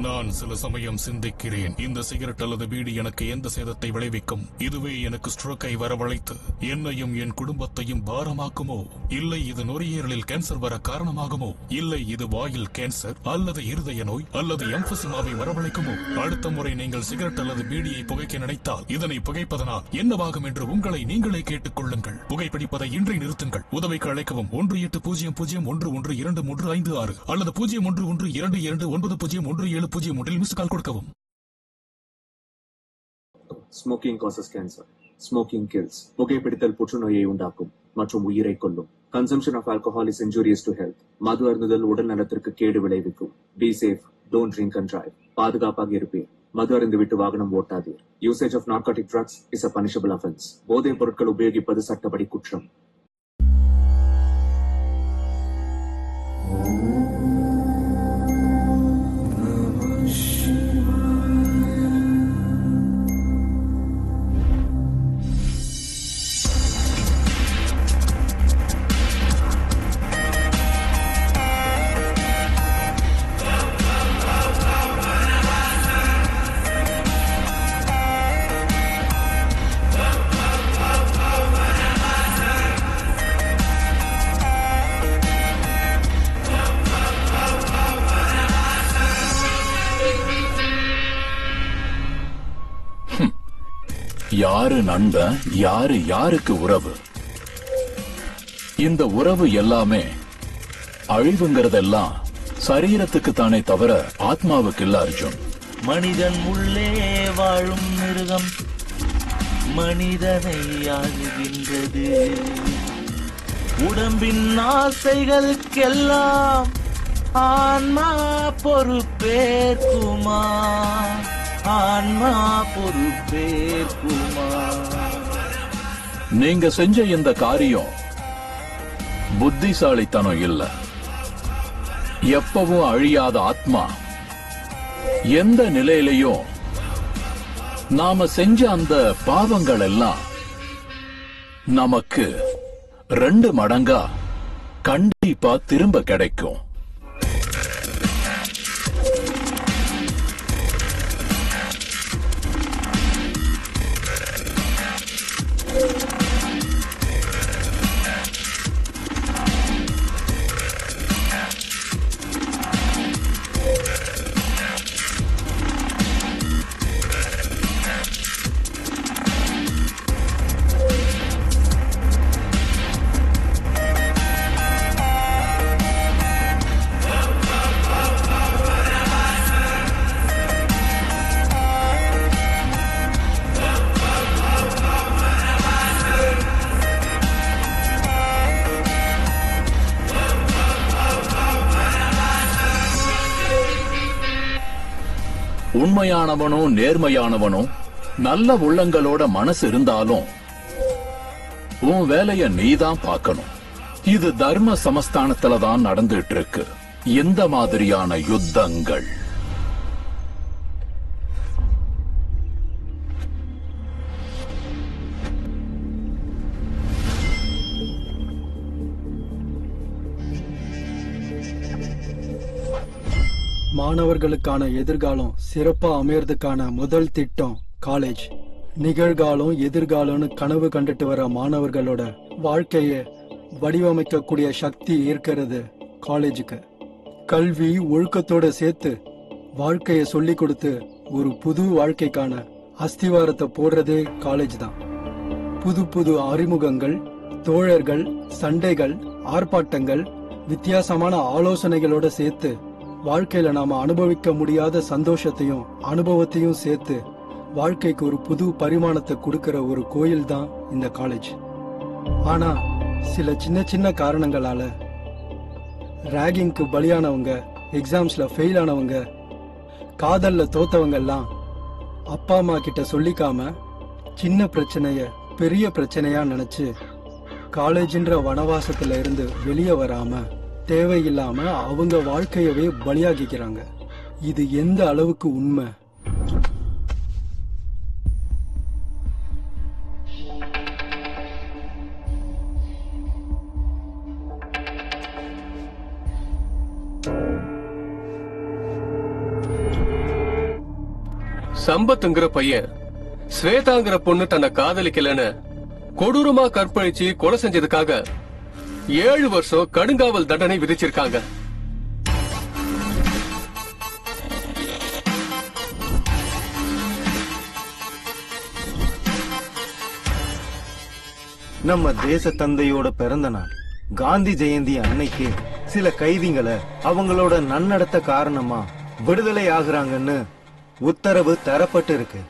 நான் சில சமயம் சிந்திக்கிறேன், இந்த சிகரெட் அல்லது பீடி எனக்கு எந்த சேதத்தை விளைவிக்கும்? இதுவே எனக்கு ஸ்ட்ரோக்கை வரவழைத்து என்னையும் என் குடும்பத்தையும் பாரமாக்குமோ? இல்லை இது நுரையீரலில் கேன்சர் வர காரணமாகுமோ? இல்லை இது வாயில் கேன்சர் அல்லது இருதய நோய் அல்லது எம்பசிமாவை வரவழைக்குமோ? அடுத்த முறை நீங்கள் சிகரெட் அல்லது பீடியை புகைக்க நினைத்தால் இதனை புகைப்பதனால் என்னவாகும் என்று உங்களை நீங்களே கேட்டுக் கொள்ளுங்கள். புகைப்பிடிப்பதை இன்றே நிறுத்துங்கள். உதவிக்கு அழைக்கவும் 1800-112356 அல்லது 0112299017 மிஸ் கால் கொடுக்கவும். Smoking causes cancer. Smoking kills. புகைப்பிடித்தல் புற்றுநோயை உண்டாக்கும் மற்றும் உயிரை கொல்லும். Consumption of alcohol is injurious to health. மது அருந்துதல் உடல் நலத்திற்கு கேடு விளைவிக்கும். Be safe. Don't drink and drive. பாதுகாப்பாக இருப்பீர். மது அருந்துவிட்டு வாகனம் ஓட்டாதீர். Usage of narcotic drugs is a punishable offense. போதைப் பொருட்கள் உபயோகிப்பது சட்டப்படி குற்றம். யாரு நண்பன், யாரு யாருக்கு உறவு? இந்த உறவு எல்லாமே அழிவுங்கிறதெல்லாம் சரீரத்துக்கு தானே தவிர ஆத்மாவுக்கு இல்ல அர்ஜுன். மனிதன் உள்ளே வாழும் மிருகம் மனிதனை ஆளுகின்றது. உடம்பின் ஆசைகளுக்கெல்லாம் ஆன்மா பொறுப்பேற்குமா? ஆன்மா பொறுப்பேற்குமா? நீங்க செஞ்ச இந்த காரியம் புத்திசாலித்தனம் இல்ல. எப்பவும் அழியாத ஆத்மா எந்த நிலையிலையும் நாம செஞ்ச அந்த பாவங்கள் எல்லாம் நமக்கு 2 மடங்கா கண்டிப்பா திரும்ப கிடைக்கும். உண்மையானவனும் நேர்மையானவனும் நல்ல உள்ளங்களோட மனசு இருந்தாலும் உன் வேலைய நீதான் பார்க்கணும். இது தர்ம சமஸ்தானத்துல தான் நடந்துட்டு இருக்கு இந்த மாதிரியான யுத்தங்கள். மாணவர்களுக்கான எதிர்காலம் சிறப்பா அமையறதுக்கான முதல் திட்டம் காலேஜ். நிகழ்காலம் எதிர்காலம்னு கனவு கண்டுட்டு வர மாணவர்களோட வாழ்க்கைய வடிவமைக்கக்கூடிய சக்தி இருக்கிறது காலேஜுக்கு. கல்வி ஒழுக்கத்தோட சேர்த்து வாழ்க்கைய சொல்லி கொடுத்து ஒரு புது வாழ்க்கைக்கான அஸ்திவாரத்தை போடுறதே காலேஜ் தான். புது புது அறிமுகங்கள், தோழர்கள், சண்டைகள், ஆர்ப்பாட்டங்கள், வித்தியாசமான ஆலோசனைகளோட சேர்த்து வாழ்க்கையில நாம அனுபவிக்க முடியாத சந்தோஷத்தையும் அனுபவத்தையும் சேர்த்து வாழ்க்கைக்கு ஒரு புது பரிமாணத்தை கொடுக்கிற ஒரு கோயில் தான் இந்த காலேஜ். ஆனா சில சின்ன சின்ன காரணங்களால ராகிங்க்கு பலியானவங்க, எக்ஸாம்ஸ்ல ஃபெயில் ஆனவங்க, காதல்ல தோத்தவங்க எல்லாம் அப்பா அம்மா கிட்ட சொல்லிக்காம சின்ன பிரச்சனைய பெரிய பிரச்சனையா நினைச்சு காலேஜ்ன்ற வனவாசத்துல இருந்து வெளியே வராம தேவையில்லாம அவங்க வாழ்க்கையவே பலியாகிக்கிறாங்க. இது எந்த அளவுக்கு உண்மை? சம்பத்துங்கிற பையன் ஸ்வேதாங்கிற பொண்ணு தன்னை காதலிக்கலன்னு கொடூரமா கற்பழிச்சு கொலை செஞ்சதுக்காக 7 வருஷம் கடுங்காவல் தண்டனை விதிச்சிருக்காங்க. நம்ம தேச தந்தையோட பிறந்த நாள் காந்தி ஜெயந்தி அன்னைக்கு சில கைதிகளை அவங்களோட நன்னடத்த காரணமா விடுதலை ஆகுறாங்கன்னு உத்தரவு தரப்பட்டு இருக்கு.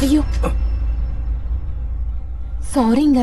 ஐயோ சாரிங்க.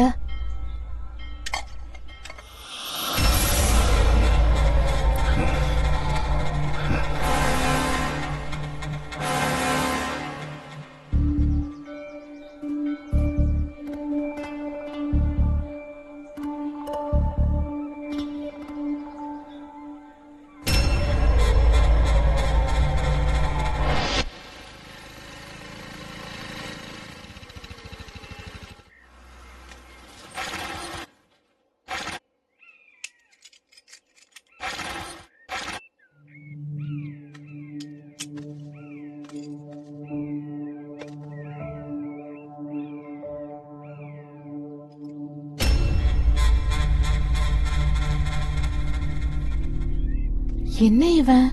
என்ன இவன்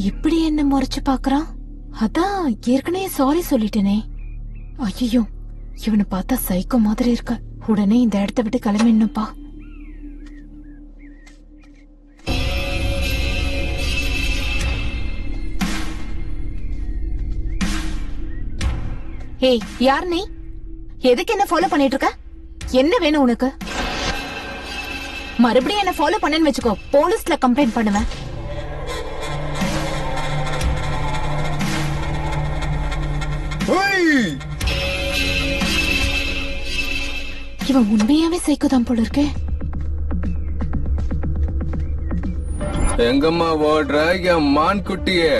இப்படி என்ன முறைச்சு பாக்குறான்? அதான் ஏற்கனவே சாரி சொல்லிட்டேனே. ஐயோ இவனை பார்த்தா சைக்கோ மாதிரி இருக்க. உடனே இந்த இடத்த விட்டு கிளம்பிடணும்பா. ஏய் யார் நீ? எதுக்கு என்ன ஃபாலோ பண்ணிட்டு இருக்க? என்ன வேணும் உனக்கு? மறுபடியும் என்ன ஃபாலோ பண்ணேன்னு வச்சுக்கோ, போலீஸ்ல கம்ப்ளைண்ட் பண்ணுவேன். இவன் உண்மையாவே சைக்கோதான் போல இருக்கே. எங்கம்மா ஓடுற என் மான் குட்டியே?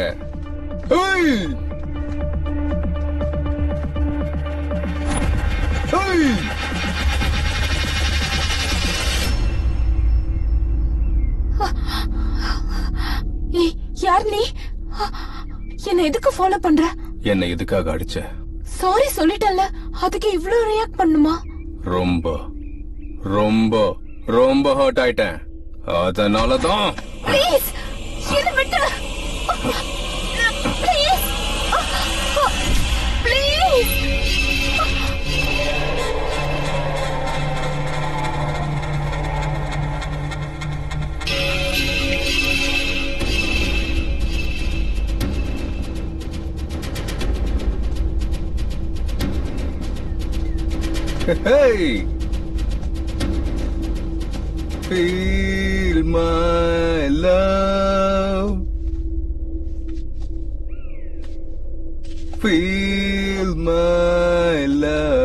யார் நீ? என்ன எதுக்கு ஃபாலோ பண்ற? என்ன எதுக்காக அடிச்ச? சாரி சொல்லிட்டல்ல, அதுக்கு இவ்ளோ ரியாக்ட் பண்ணுமா? ரொம்ப ரொம்ப ரொம்ப ஹர்ட் ஆயிட்டேன். அதனாலதான். ப்ளீஸ் என்ன விட்டு. Please please. Hey! Feel my love. Feel my love.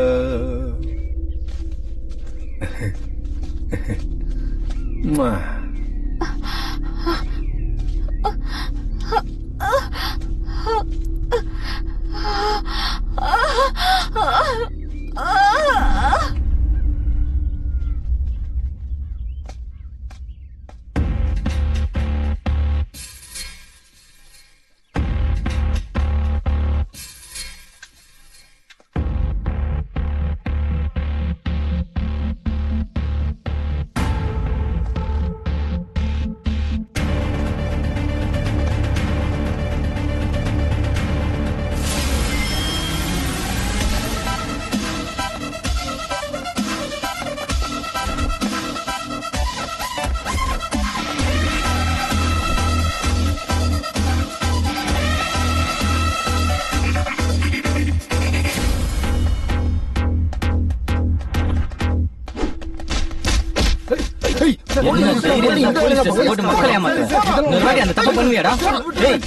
போட்டு மக்களை ஏமாத்து. இன்னொரு வாட்டி அந்த தப்பு பண்ணுவியாடா? டேய்,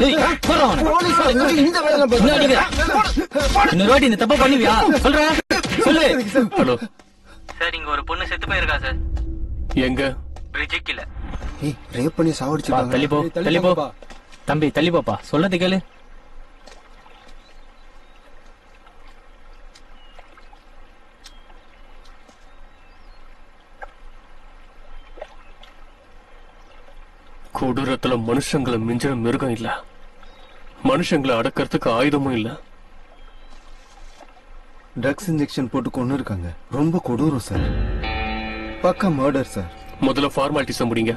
டேய், போடுறா அவனை. இன்னும் அடிக்கிறா. இன்னொரு வாட்டி இந்த தப்பு பண்ணுவியா? சொல்றா, சொல்லு. ஹலோ சார், இங்க ஒரு பொண்ணு செத்து போயிருக்கா சார். எங்க? ரிஜிக்கில. ஏய், ரேப் பண்ணி சாவடிச்சிட்டாங்க. தள்ளி போ, தள்ளி போ. தம்பி தள்ளி போப்பா, சொல்லது கேளு. கொடூரத்துல மனுஷங்களை மிஞ்சிற மிருகம் இல்ல, மனுஷங்களை அடக்கிறதுக்கு ஆயுதமும் இல்ல. ட்ரக்ஸ் இன்ஜெக்ஷன் போட்டு கொண்டு இருக்காங்க. ரொம்ப கொடூரம் சார். பக்கா மர்டர் சார். முதல்ல ஃபார்மாலிட்டிஸ் முடிங்க.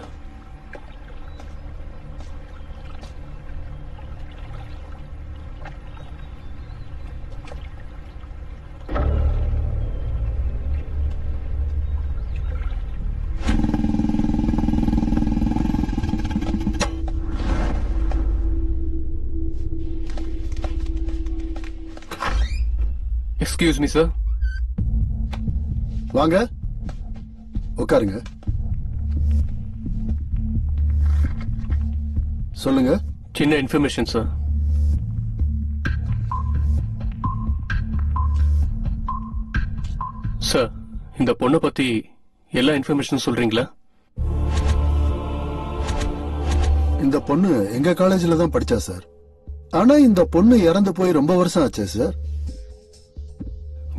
Excuse me sir. வாங்க, உட்காருங்க. சொல்லுங்க. சின்ன இன்ஃபர்மேஷன் சார். சார், இந்த பொண்ணை பத்தி எல்லா இன்ஃபர்மேஷனும் சொல்றீங்களா? இந்த பொண்ணு எங்க காலேஜ்ல தான் படிச்சா சார். ஆனா இந்த பொண்ணு இறந்து போய் ரொம்ப வருஷம் ஆச்சு சார்.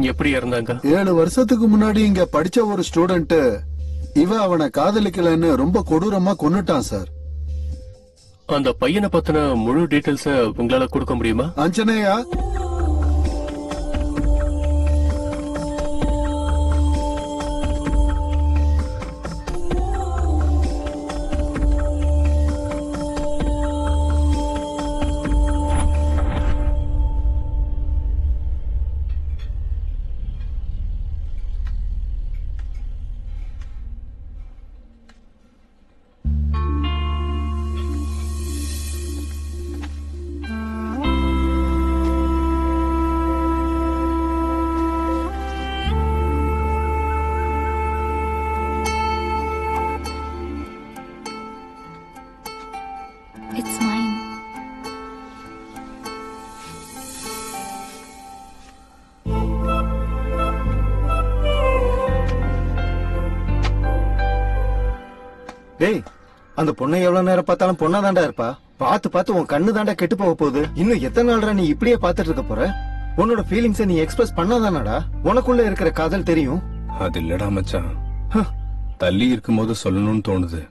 எப்படி இறந்தாங்க? 7 வருஷத்துக்கு முன்னாடி இங்க படிச்ச ஒரு ஸ்டூடெண்ட் இவ அவனை காதலிக்கலன்னு ரொம்ப கொடூரமா கொன்னுட்டான் சார். அந்த பையனை பத்தின முழு டீடைல்ஸ உங்களால கொடுக்க முடியுமா? அஞ்சனையா, It's mine. டேய், அந்த பொண்ணை எவ்வளவு நேரம் பார்த்தாலும் பொண்ணா தாண்டா இருப்பா. பார்த்து பார்த்து உன் கண்ணு தாண்டா கெட்டு போக போகுது. இன்னும் எத்தனை நாள்ரா நீ இப்படியே பார்த்துட்டு இருக்க போற? உன்னோட ஃபீலிங்ஸை நீ எக்ஸ்பிரஸ் பண்ணாதானடா உனக்குள்ள இருக்கிற காதல் தெரியும். அது இல்லடா மச்சான், தள்ளி இருக்கும்போது சொல்லணும்னு தோணுது.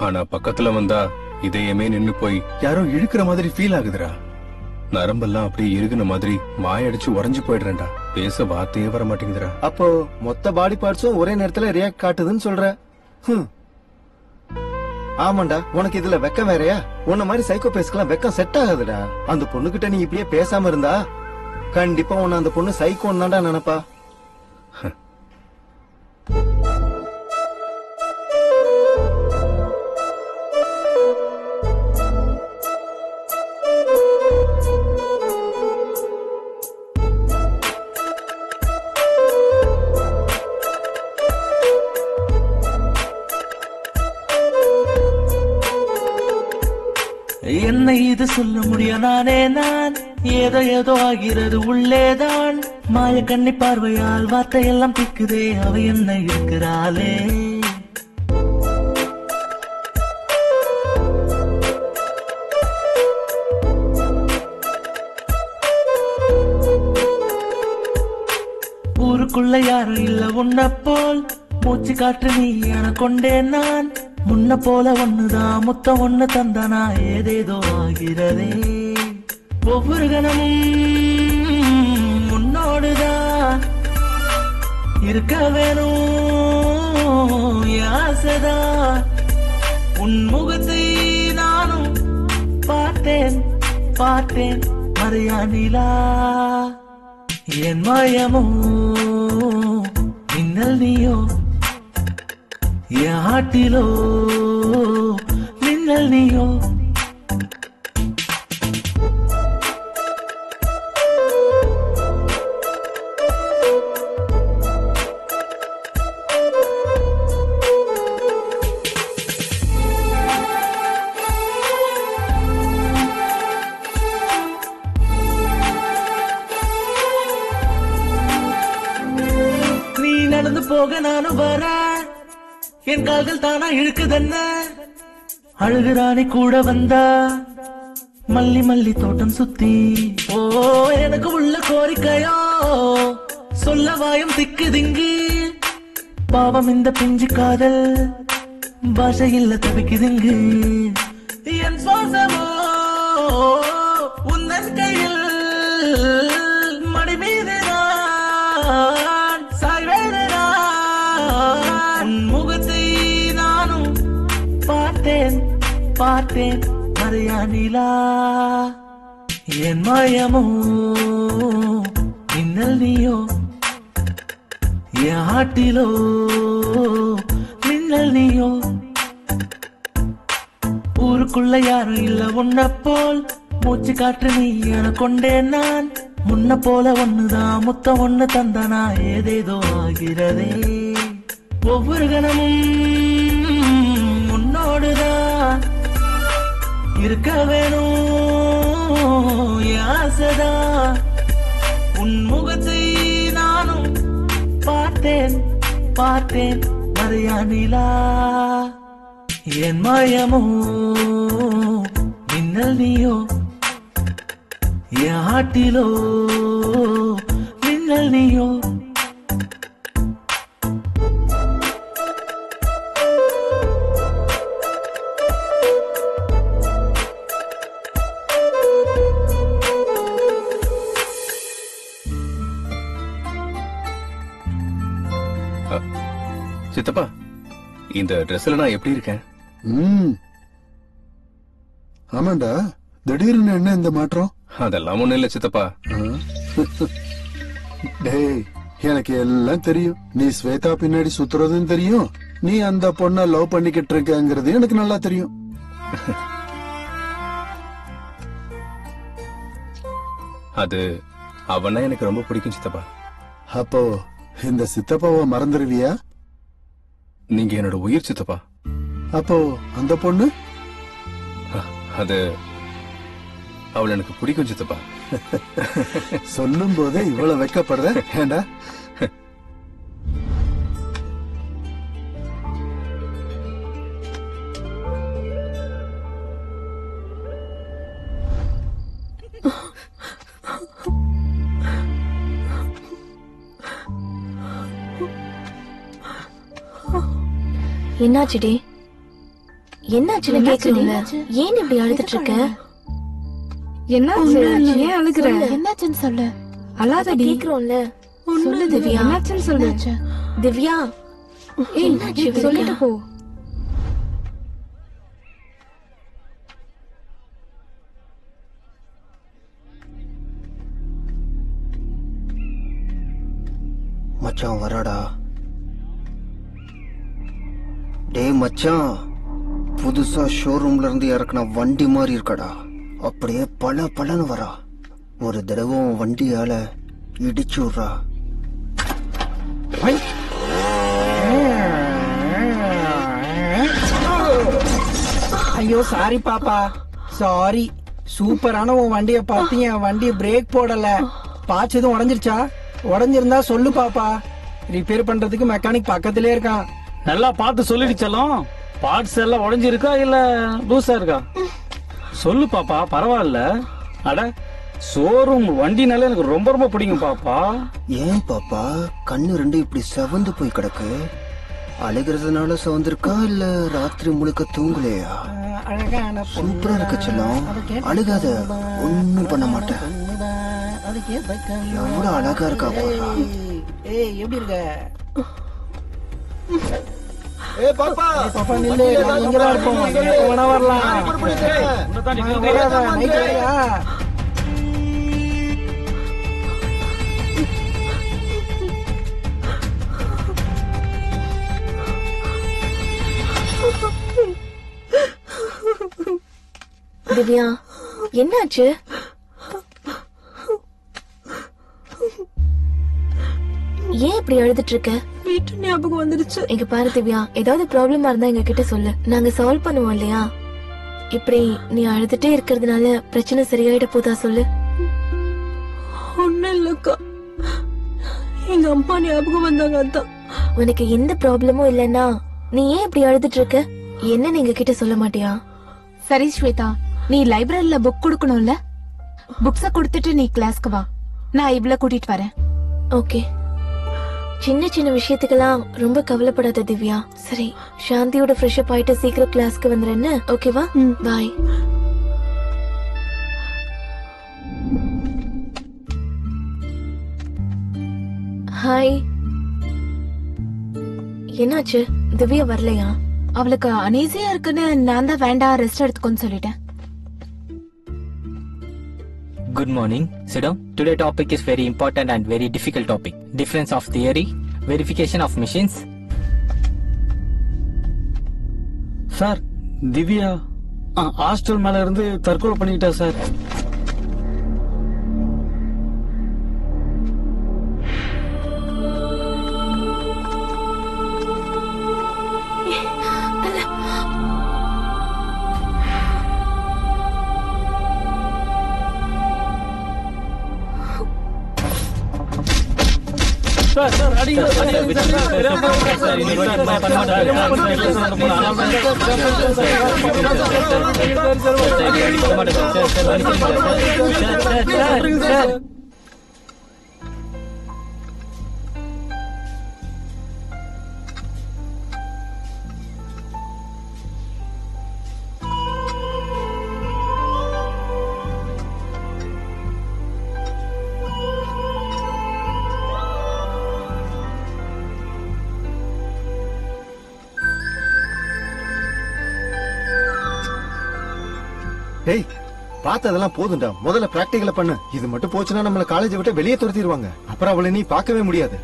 ஆனா பக்கத்துல வந்தா இதயமே நின்னு போய் யாரோ இழுக்கிற மாதிரி ஃபீல் ஆகுதுடா. நரம்பெல்லாம் அப்படியே இறுகுன மாதிரி வாயடிச்சு உறைஞ்சு போயிடுறேன்டா. பேச வார்த்தையே வர மாட்டேங்குதுடா. அப்போ மொத்த பாடி பார்ட்ஸும் ஒரே நேரத்துல ரியாக்ட் காட்டுதுன்னு சொல்ற? ஆமாண்டா, உனக்கு இதுல வெக்கம் வேறயா? உன்ன மாதிரி சைக்கோ பேஸ்க்கெல்லாம் வெக்கம் செட் ஆகாதுடா. அந்த பொண்ணுகிட்ட நீ இப்படியே பேசாம இருந்தா கண்டிப்பா உன்ன அந்த பொண்ணு சைக்கோன்னு தான்டா நினைப்பா. என்னை இது சொல்ல முடியும் நானே நான், ஏதோ ஏதோ ஆகிறது உள்ளேதான். மாய கண்ணி பார்வையால் வார்த்தையெல்லாம் திக்குதே, அவ என்ன இருக்கிறாளே. ஊருக்குள்ள யாரும் இல்ல உன்ன போல், மூச்சு காற்று நீ என கொண்டேன் நான். முன்ன போல ஒண்ணுதான் முத்தம் ஒண்ணு தந்தானா, ஏதேதோ ஆகிறதே. ஒவ்வொரு கணமும் உன்னோடுதான் இருக்க வேணும் ஆசைதான். உன் முகத்தை நானும் பார்த்தேன் பார்த்தேன் மறையா நிலா. என் மயமோ மின்னல் நீயோ, என் ஆட்டிலோ மின்னல் நீயோ. போக நானும் வர என் கால்கள் தானா இழுக்குதென்ன அழுகுறானி கூட வந்தா மல்லி மல்லி தோட்டம் சுத்தி ஓ எனக்கு உள்ள கோரிக்கையோ சொல்ல வாயும் திக்கு திங்கு பாவம் இந்த பிஞ்சு காதல் பாஷை இல்ல தவிக்குதுங்கு என் சுவாசமோ உந்தன் கையில் மடி மீது நான் சாய்வேடு நான் முகத்தை நானும் பார்த்தேன் பார்த்தேன் மறையா நிலா என் மாயமோ மின்னல் நீயோ என் ஆட்டிலோ மின்னல் நீயோ ஊருக்குள்ள யாரும் இல்ல உன்ன போல் மூச்சு காற்று நீ என கொண்டேன் நான் முன்ன போல ஒண்ணுதான் முத்தம் ஒண்ணு தந்தனா ஏதேதோ ஆகிறதே ஒவ்வொரு கணமும் உன்னோடுதான் இருக்க வேணும் என் ஆசைதான் உன் முகத்தை நானும் பார்த்தேன் பார்த்தேன் மறையா நிலா என் மாயமோ மின்னல் நீயோ என் ஆட்டிலோ மின்னல் நீயோ சித்தப்பா, இந்த ட்ரெஸ்ல நான் எப்படி இருக்கேன்? ஆமாண்டா, திடீர்னு என்ன இந்த மாற்றம்? அதெல்லாம் ஒண்ணும் இல்ல சித்தப்பா. டேய், எனக்கு எல்லாம் தெரியும். நீ ஸ்வேதா பின்னாடி சுத்துறதும் தெரியும், நீ அந்த பொண்ண லவ் பண்ணிக்கிட்டு இருக்கங்கிறது எனக்கு நல்லா தெரியும். அது அவனா எனக்கு ரொம்ப பிடிக்கும் சித்தப்பா. அப்போ இந்த சித்தப்பாவை மறந்துடுவியா? நீங்க என்னோட உயிர் சித்தப்பா. அப்போ அந்த பொண்ணு? அது அவள் எனக்கு பிடிக்கும் சித்தப்பா. சொல்லும் போதே இவ்வளவு வெக்கப்படுற ஏண்டா? என்னாச்சுடி? என்னாச்சுன்னு கேக்குறீங்க? ஏன் இப்படி அழுதுட்டு இருக்க? என்னாச்சு? ஏன் அழுகுற? என்னாச்சுன்னு சொல்லு. அழாதடி. கேக்குறோம்ல. சொல்லு திவ்யா. என்னாச்சுன்னு சொல்லு. திவ்யா, என்னாச்சு சொல்லிட்டு போ. மச்சான் வராடா. டேய் மச்சான், புதுசா ஷோரூம்ல இருந்து இறக்குன வண்டி மாதிரி இருக்கடா. அப்படியே பல பலன்னு வரா. ஒரு தடவை வண்டியால இடிச்சு விடுறா. ஐயோ சாரி பாப்பா, சாரி. சூப்பரான உன் வண்டிய பார்த்து என் வண்டி பிரேக் போடல. பாச்சு எதுவும் உடஞ்சிருச்சா? உடஞ்சிருந்தா சொல்லு பாப்பா, ரிப்பேர் பண்றதுக்கு மெக்கானிக் பக்கத்திலே இருக்கான். நல்லா பார்த்து சொல்லிடுச்சலாம். பார்ட்ஸ் எல்லாம் உடஞ்சிருக்கா இல்ல லூசா இருக்கா? சொல்லு பாப்பா, பரவாயில்ல. அட, ஷோரூம் வண்டினால எனக்கு ரொம்ப ரொம்ப பிடிக்கும் பாப்பா. ஏன் பாப்பா கண்ணு ரெண்டு இப்படி செவந்து போய் கிடக்கு? அழுகிறதுனால செவந்திருக்கா இல்ல ராத்திரி முழுக்க தூங்கலையா? சூப்பரா இருக்கு செல்லம், அழுகாத, ஒன்னும் பண்ண மாட்டேன். எவ்வளவு அழகா இருக்கா பாப்பா. ஏய் எப்படி இருக்க? பாப்பா பாப்பா நில்லு, இங்க தான் இருப்போம். எப்ப வேணா வரலாம். நைட் வரையா? திவ்யா, என்னாச்சு? ஏன் இப்படி அழுதுட்டு இருக்க? வீட்டு ஞாபகம் வந்துருச்சு. இங்க பாரு திவ்யா, ஏதாவது ப்ராப்ளமா இருந்தா எங்க கிட்ட சொல்லு, நாங்க சால்வ் பண்ணுவோம் இல்லையா? இப்படி நீ அழுதுட்டே இருக்கிறதுனால பிரச்சனை சரியாயிட போதா சொல்லு. ஒண்ணும் இல்லக்கா, எங்க அம்மா ஞாபகம் வந்தாங்க. அதான் உனக்கு எந்த ப்ராப்ளமும் இல்லைன்னா நீ ஏன் இப்படி அழுதுட்டு இருக்க? என்ன நீங்க கிட்ட சொல்ல மாட்டியா? சரி ஸ்வேதா, நீ லைப்ரரியில புக் கொடுக்கணும்ல, புக்ஸ கொடுத்துட்டு நீ கிளாஸ்க்கு வா, நான் இவ்ள கூட்டிட்டு வரேன். ஓகே. சின்ன சின்ன விஷயத்துக்கெல்லாம் ரொம்ப கவலைப்படாத திவ்யா. சரி, சாந்தியோட ஃப்ரெஷ் அப் ஆயிட்டு சீக்கிரம் கிளாஸ்க்கு வந்துடுறேன்னு. ஓகேவா? பாய். ஹாய். என்னாச்சு? திவ்யா வரலையா? அவளுக்கு அனீசியா இருக்குன்னு நான் தான் வேண்டாம் ரெஸ்ட் எடுத்துக்கோன்னு சொல்லிட்டேன். Good morning. Sit down. Today's topic is very important and very difficult topic. Difference of theory, verification of machines. Sir, Divya hostel மேல இருந்து தற்கொலை பண்ணிக்கிட்டா சார். சார் அடிங்க டேய், பார்த்ததெல்லாம் போதும்டா. முதல்ல பிராக்டிகல பண்ணு. இது மட்டும் போச்சுன்னா நம்மள காலேஜை விட்டு வெளியே துரத்திடுவாங்க. அப்புறம் அவளை நீ பார்க்கவே முடியாது.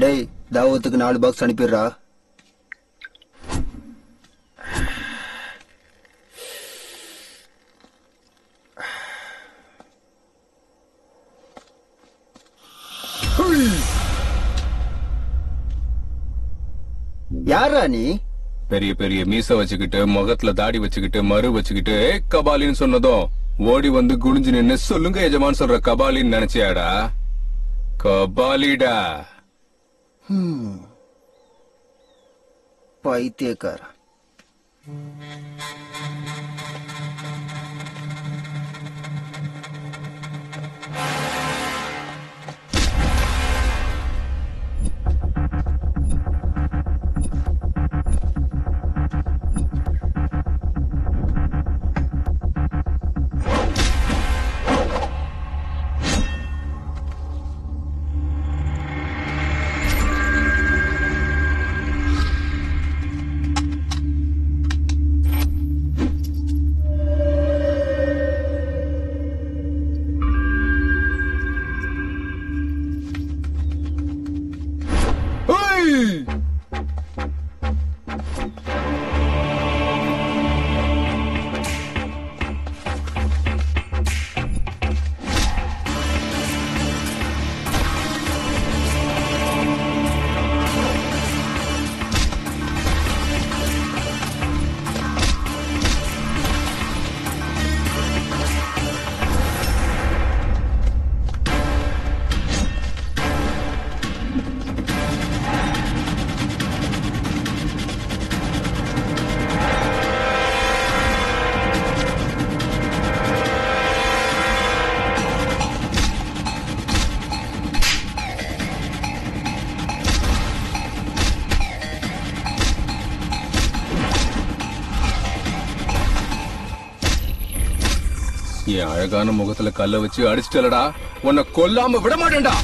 டேய், தாவத்துக்கு 4 பாக்ஸ் அனுப்பிடுறா. யாரா நீ? பெரிய பெரிய மீச வச்சுக்கிட்டு முகத்துல தாடி வச்சுக்கிட்டு மறு வச்சுக்கிட்டு கபாலின்னு சொன்னதும் ஓடி வந்து குடிஞ்சு நின்னு சொல்லுங்க எஜமான் சொல்ற கபாலின்னு நினைச்சியாடா? கபாலிடா. பைத்தியக்கார. என் அழகான முகத்துல கல்ல வச்சு அடிச்சிட்டலடா, உன்னை கொல்லாம விட மாட்டேன்டா.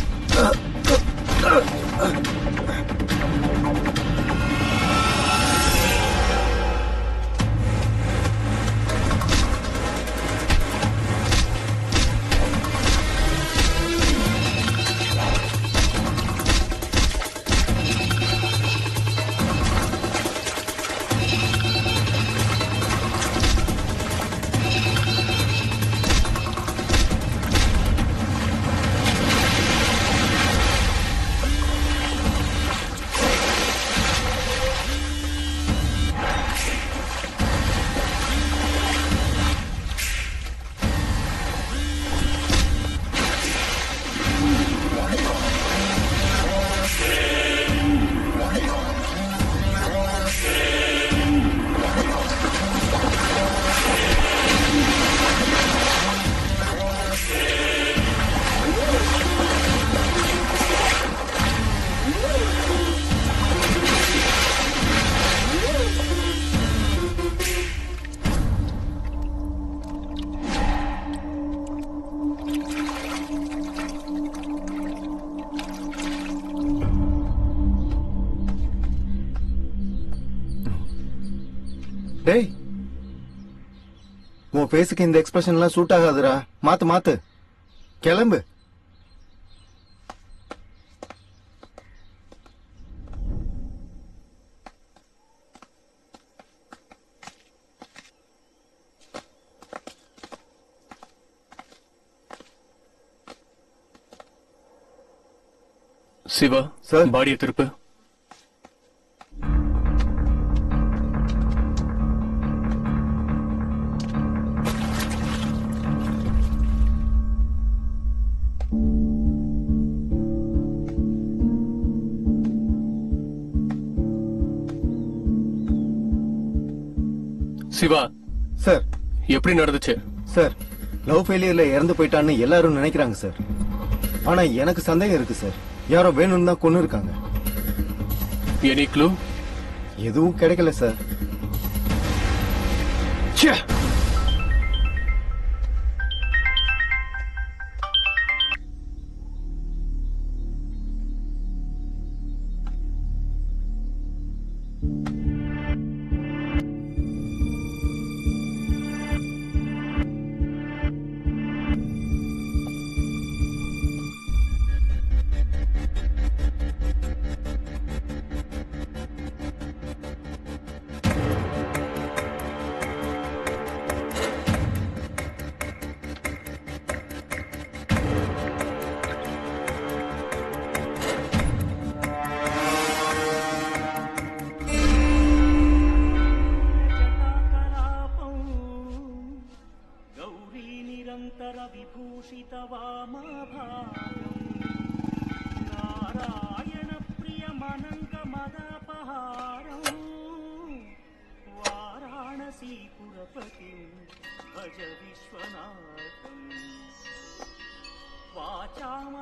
டேய், உன் ஃபேஸுக்கு இந்த எக்ஸ்பிரஷன்லாம் சூட் ஆகாதுடா. மாத்து மாத்து, கிளம்பு. சிவா சார், பாடியை திருப்பு. சிவா சார், எப்படி நடந்துச்சு சார்? லவ் ஃபெயிலியர்ல இறந்து போயிட்டான்னு எல்லாரும் நினைக்கிறாங்க சார். ஆனா எனக்கு சந்தேகம் இருக்கு சார். யாரோ வேணும்னு தான் கொன்னு இருக்காங்க. Any clue? எதுவும் கிடைக்கல சார்.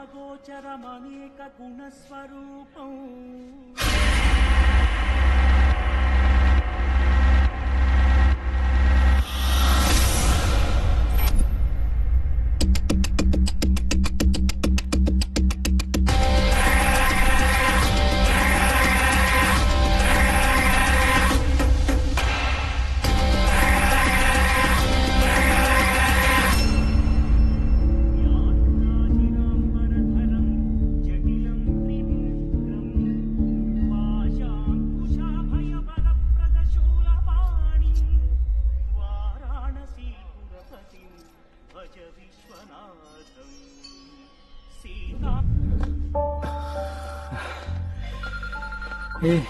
వాచామగోచరమనేక గుణస్వరూపం ஏய்,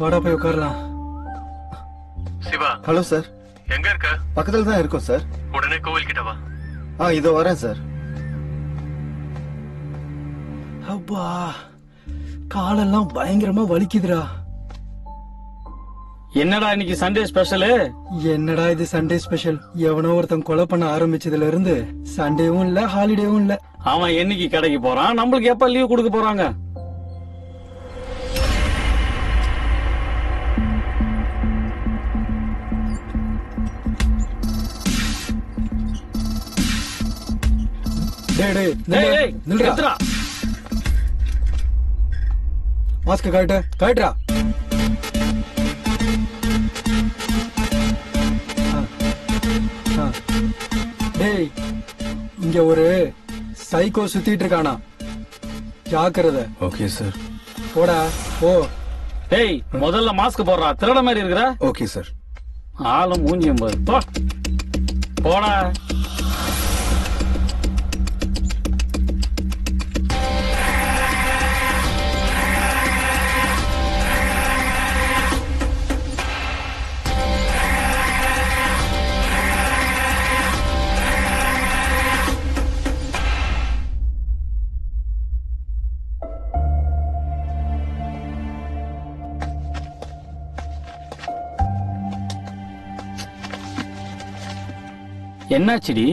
வாடா போய் உட்காரலாம். சிவா. Hello sir. எங்க இருக்க? பக்கத்துல தான் இருக்கோம் சார். உடனே கோவில் கிட்ட வா. இதோ வரேன் சார். அப்பா, காலெல்லாம் பயங்கரமா வலிக்குதுடா. என்னடா இன்னைக்கு சண்டே ஸ்பெஷல்? என்னடா இது சண்டே ஸ்பெஷல்? எவனோ ஒருத்தன் கொலை பண்ண ஆரம்பிச்சதுல இருந்து சண்டேவும் இல்ல, ஹாலிடேவும் இல்ல. அவன் என்னைக்கு கடைக்கு போறான்? நம்மளுக்கு எப்ப லீவ் கொடுக்க போறாங்க? மாஸ்க் காட்டு, காட்டுறா. டேய், இங்க ஒரு சைக்கோ சுத்திட்டு இருக்கானா, ஜாக்கிரதை. Okay sir. போடா போ. டேய், முதல்ல மாஸ்க் போடுறா. திருட மாதிரி இருக்கிற. Okay sir. ஆளும் மூஞ்சியும் போது போடா. என்னாச்சுடி?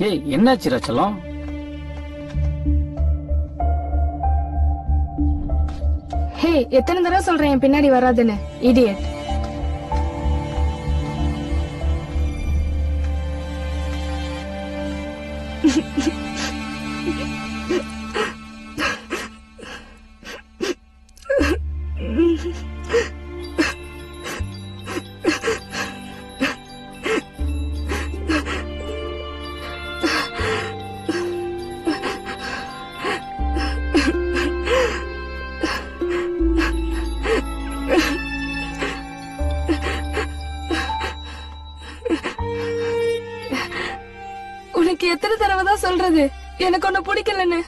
ஏய், என்னாச்சு ரச்சலம்? ஹே, எத்தனை தடவை சொல்றேன் என் பின்னாடி வராதுன்னு, இடியட். தெரியாது எனக்கு உன்னை பிடிக்கலன்னு.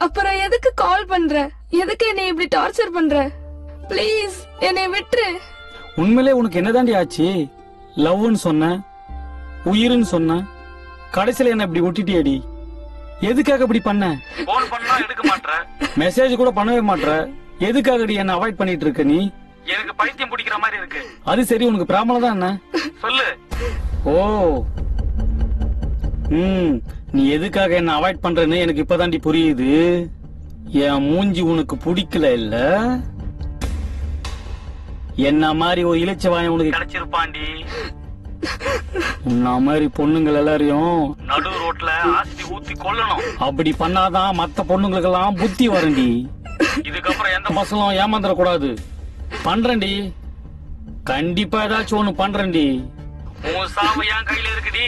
அப்புறம் எதுக்கு கால் பண்ற? எதுக்கு என்னை இப்படி டார்ச்சர் பண்ற? ப்ளீஸ் என்னை விட்டுரு. உண்மையிலே உனக்கு என்னதாண்டி ஆச்சு? லவ்னு சொன்ன, உயிர்னு சொன்ன, கடைசியில என்ன இப்படி விட்டுட்டியடி. எதுக்காக இப்படி பண்ண? போன் பண்ணா எடுக்க மாட்ற, மெசேஜ் கூட பண்ணவே மாட்ற. எதுக்காகடி என்ன அவாய்ட் பண்ணிட்டு இருக்க நீ? எனக்கு பைத்தியம் பிடிக்கிற மாதிரி இருக்கு. அது சரி, உனக்கு ப்ராப்ளம் தான் என்ன? சொல்லு. ஓ, நீ எதுக்காக என்ன அவாய்ட் பண்றன்னு எனக்கு இப்பதாண்டி புரியுது. என் மூஞ்சி உனக்கு பிடிக்கல இல்ல? என்ன மாதிரி ஒரு இளைச்சவாயம் உனக்கு கிடைச்சிருப்பாண்டி. உன்ன மாதிரி பொண்ணுங்கள் எல்லாரையும் நடு ரோட்ல ஆஸ்தி ஊத்தி கொல்லணும். அப்படி பண்ணாதான் மத்த பொண்ணுங்களுக்கு எல்லாம் புத்தி வரும்டி. இதுக்கப்புறம் எந்த பசங்களும் ஏமாந்துட கூடாது. பண்றேன்டி, கண்டிப்பா ஏதாச்சும் ஒண்ணு பண்றேன்டி. உன் சாவு என் கையில இருக்குடி.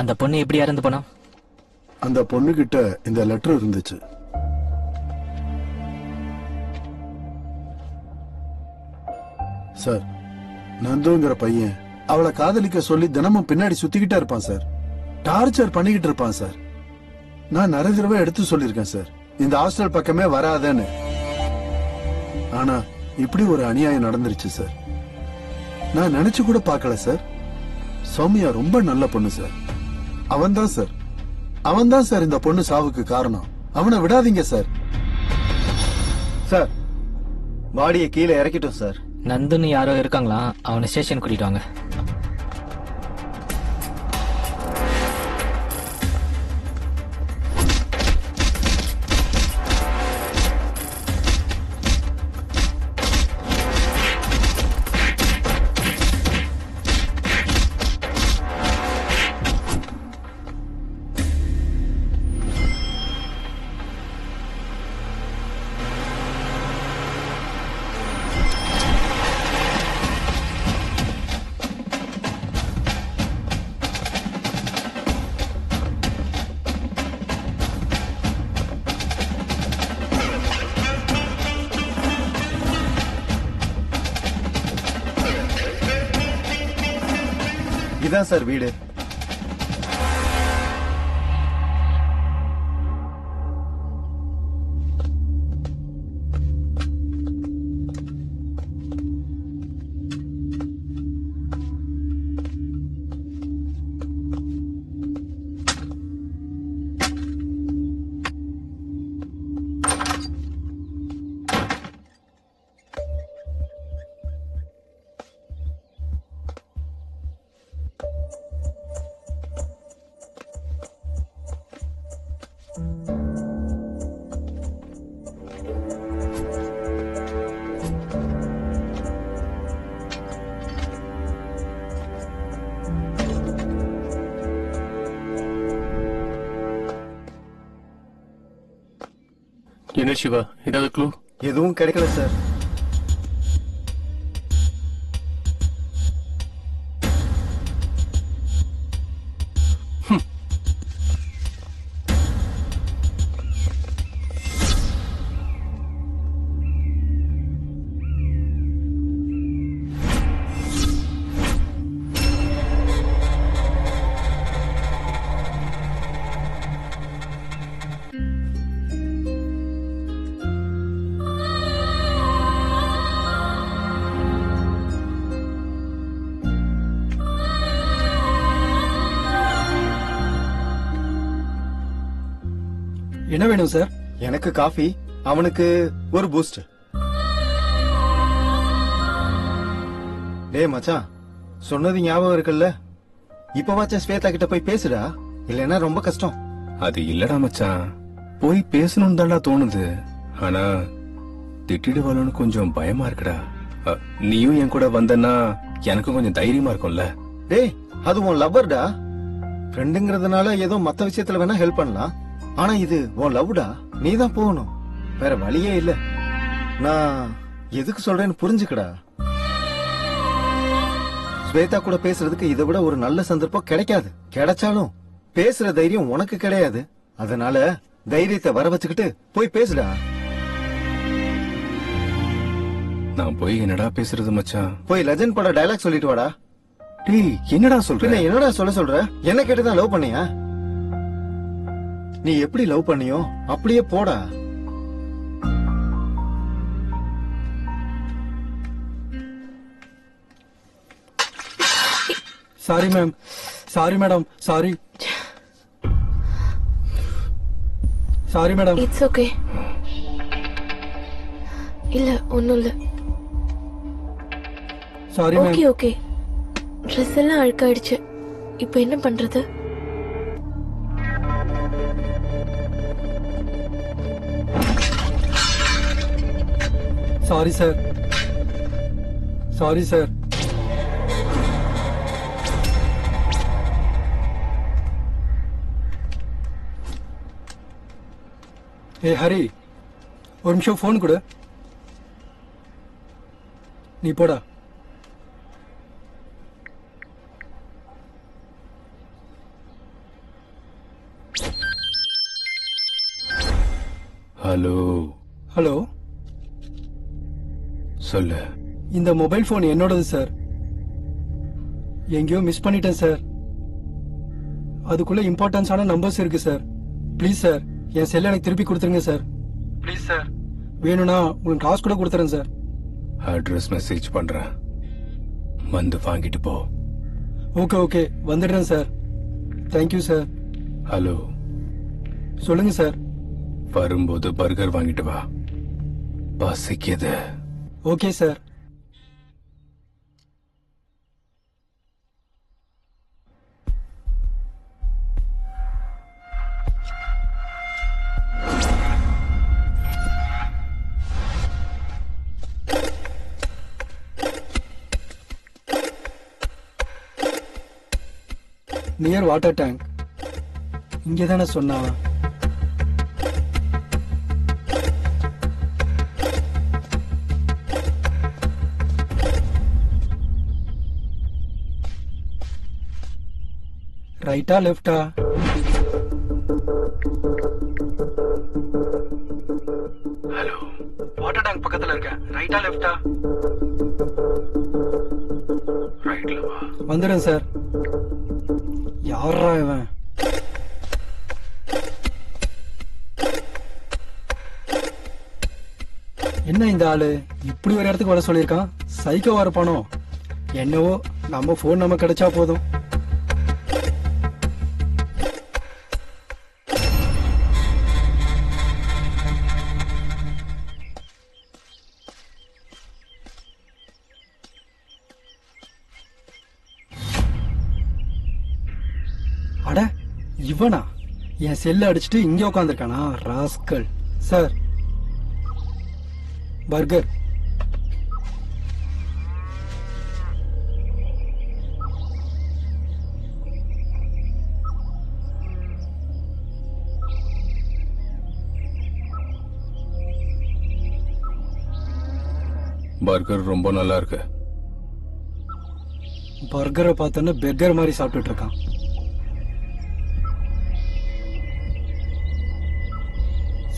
அந்த பொண்ணு எப்படி இறந்து போனா? அந்த பொண்ணு கிட்ட இந்த லெட்டர் இருந்துச்சு. சார், நந்துங்கிற பையன் அவளை காதலிக்க சொல்லி தினமும் பின்னாடி சுத்திக்கிட்டே இருப்பான் சார். டார்ச்சர் பண்ணிக்கிட்டு இருப்பான் சார். நான் நிறைய தடவை எடுத்து சொல்லியிருக்கேன் சார், இந்த ஹாஸ்டல் பக்கமே வராதேன்னு. ஆனா இப்படி ஒரு அநியாயம் நடந்துருச்சு சார். நான் நினைச்சு கூட பார்க்கல சார். சௌமியா ரொம்ப நல்ல பொண்ணு சார். அவன்தான் சார் இந்த பொண்ணு சாவுக்கு காரணம். அவனை விடாதீங்க சார். சார், பாடியை கீழே இறக்கிட்டோம் சார். நந்துன்னு யாரோ இருக்காங்களா? அவனை ஸ்டேஷன் கூட்டிட்டு வாங்க. இதான் சார் வீடு. என்ன சிவா, ஏதாவது க்ளூ? எதுவும் கிடைக்கல சார். என்ன வேணும் சார்? எனக்கு காஃபி, அவனுக்கு ஒரு பூஸ்ட். டேய் மச்சான், சொன்னது ஞாபகம் இருக்குல்ல? இப்பவாச்சும் ஸ்வேதா கிட்ட போய் பேசுடா, இல்லைன்னா ரொம்ப கஷ்டம். அது இல்லடா மச்சான், போய் பேசணும்னு தான்டா தோணுது. ஆனா திட்டிடுவாளோன்னு கொஞ்சம் பயமா இருக்குடா. நீயும் என் கூட வந்தன்னா எனக்கு கொஞ்சம் தைரியமா இருக்கும்ல. டேய், அது உன் லவ்வர்டா. ஃப்ரெண்டுங்கிறதுனால ஏதோ மத்த விஷயத்துல வேணா ஹெல்ப் பண்ணலாம். ஆனா இது உன் லவ்டா, நீ தான் போகணும், வேற வழியே இல்ல. நான் எதுக்கு சொல்றேன்னு புரிஞ்சுக்கடா. ஸ்வேதா கூட பேசுறதுக்கு இதை விட ஒரு நல்ல சந்தர்ப்பம் கிடைக்காது. கிடைச்சாலும் பேசுற தைரியம் உனக்கு கிடையாது. அதனால தைரியத்தை வர வச்சுக்கிட்டு போய் பேசுடா. நான் போய் என்னடா பேசுறது மச்சான்? போய் லெஜண்ட் பட டயலாக் சொல்லிட்டு வாடா. டேய், என்னடா சொல்ற? என்னடா சொல்ற? என்ன கேட்டுதான் லவ் பண்ணியா? நீ எப்படி லவ் பண்ணியோ அப்படியே போடா. Sorry ma'am, sorry madam, sorry sorry madam. It's okay. இல்ல ஒண்ணும் இல்ல. Sorry ma'am. Okay okay. Dress எல்லாம் அழுக்காயிடுச்சு. இப்போ என்ன பண்றது? Sorry sir, sorry sir. ஏ ஹரி, ஒரு நிமிஷம் போன் கொடு. நீ போடா. ஹலோ. ஹலோ, சொல்லு. இந்த மொபைல் போன் என்னோடது சார். எங்கேயோ மிஸ் பண்ணிட்டேன் சார். அதுக்குள்ள இம்பார்ட்டன்ஸான நம்பர்ஸ் இருக்கு சார். ப்ளீஸ் சார், என் செல்ல எனக்கு திருப்பி கொடுத்துருங்க சார். Please sir. வேணும்னா உங்களுக்கு காசு கூட கொடுத்துறேன் சார். அட்ரஸ் மெசேஜ் பண்றேன், வந்து வாங்கிட்டு போ. ஓகே ஓகே, வந்துடுறேன் சார். Thank you sir. ஹலோ, சொல்லுங்க சார். வரும்போது பர்கர் வாங்கிட்டு வா, பசிக்குது. Okay sir. Near water tank. இங்கே தானே சொன்னா? ரைட்டா லெஃப்டா? ஹலோ, வாட்டர் டேங்க் பக்கத்துல இருக்கேன். ரைட்டா லெஃப்டா? ரைட்ல வா. வந்துடுறேன் சார். யாரா இவன்? என்ன இந்த ஆளு இப்படி ஒரு இடத்துக்கு வர சொல்லியிருக்கான்? சைக்கோ வர பணம் என்னவோ, நம்ம போன் நம்ம கிடைச்சா போதும். அட, இவனா? என் செல்ல அடிச்சுட்டு இங்க உட்காந்துருக்கானா ராஸ்கல். Sir, burger. பர்கர் ரொம்ப நல்லா இருக்கு. பர்கரை பார்த்தோன்னா பெர்கர் மாதிரி சாப்பிட்டுட்டு இருக்கான்.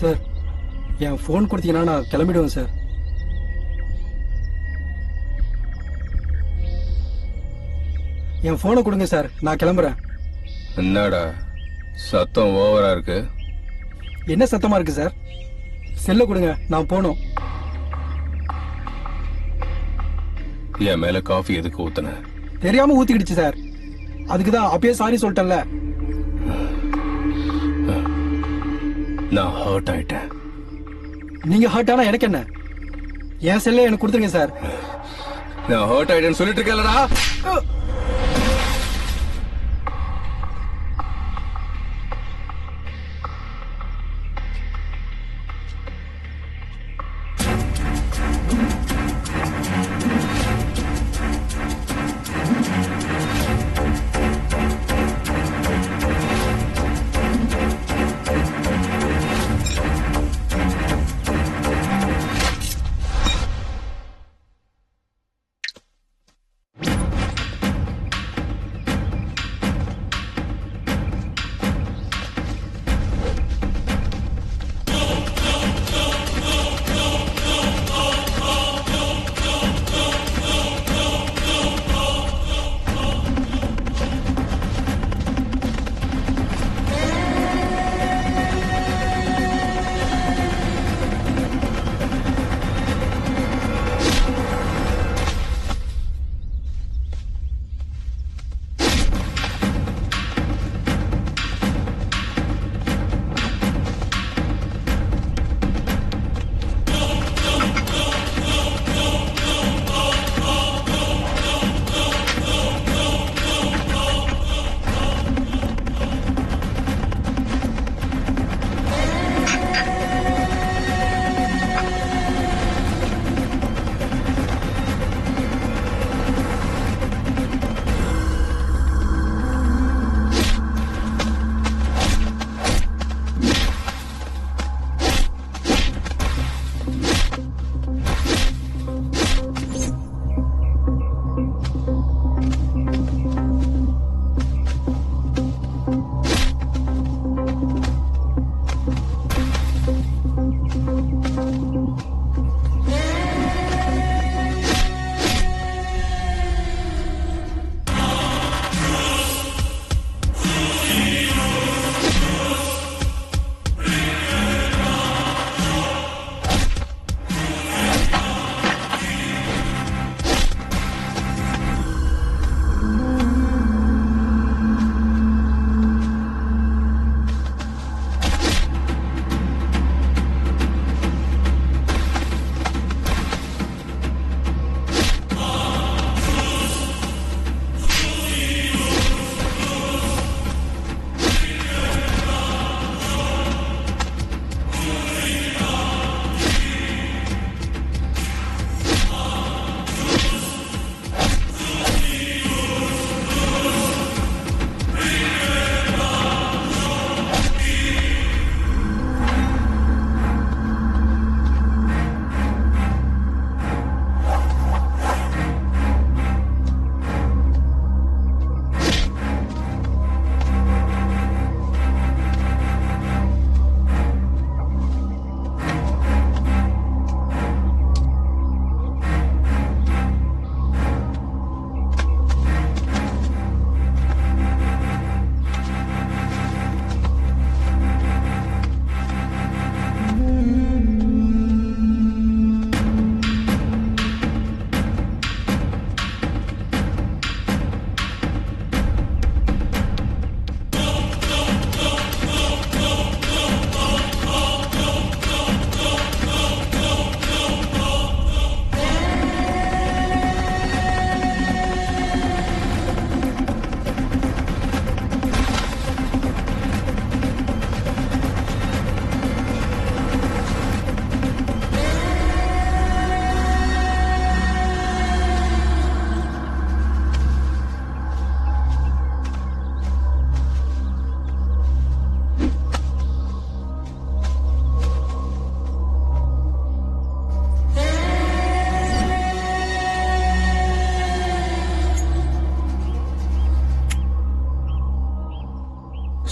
சார், என் போன் கொடுத்தீங்கன்னா நான் கிளம்பிடுவேன் சார். என் போனை கொடுங்க சார், நான் கிளம்புறேன். என்னடா சத்தம் ஓவரா இருக்கு? என்ன சத்தமா இருக்கு சார்? செல்ல கொடுங்க, நான் போகணும். என் மேல காஃபி எதுக்கு ஊத்துன? தெரியாம ஊத்திக்கிடுச்சு சார். அதுக்குதான் அப்பயே சாரி சொல்லிட்டேன்ல. நான் ஹர்ட் ஆயிட்டேன். நீங்க ஹர்ட் ஆனா எனக்கு என்ன? என் செல்ல எனக்கு கொடுத்துருங்க சார். நான் ஹர்ட் ஆயிட்டேன்னு சொல்லிட்டு இருக்கேன்லடா.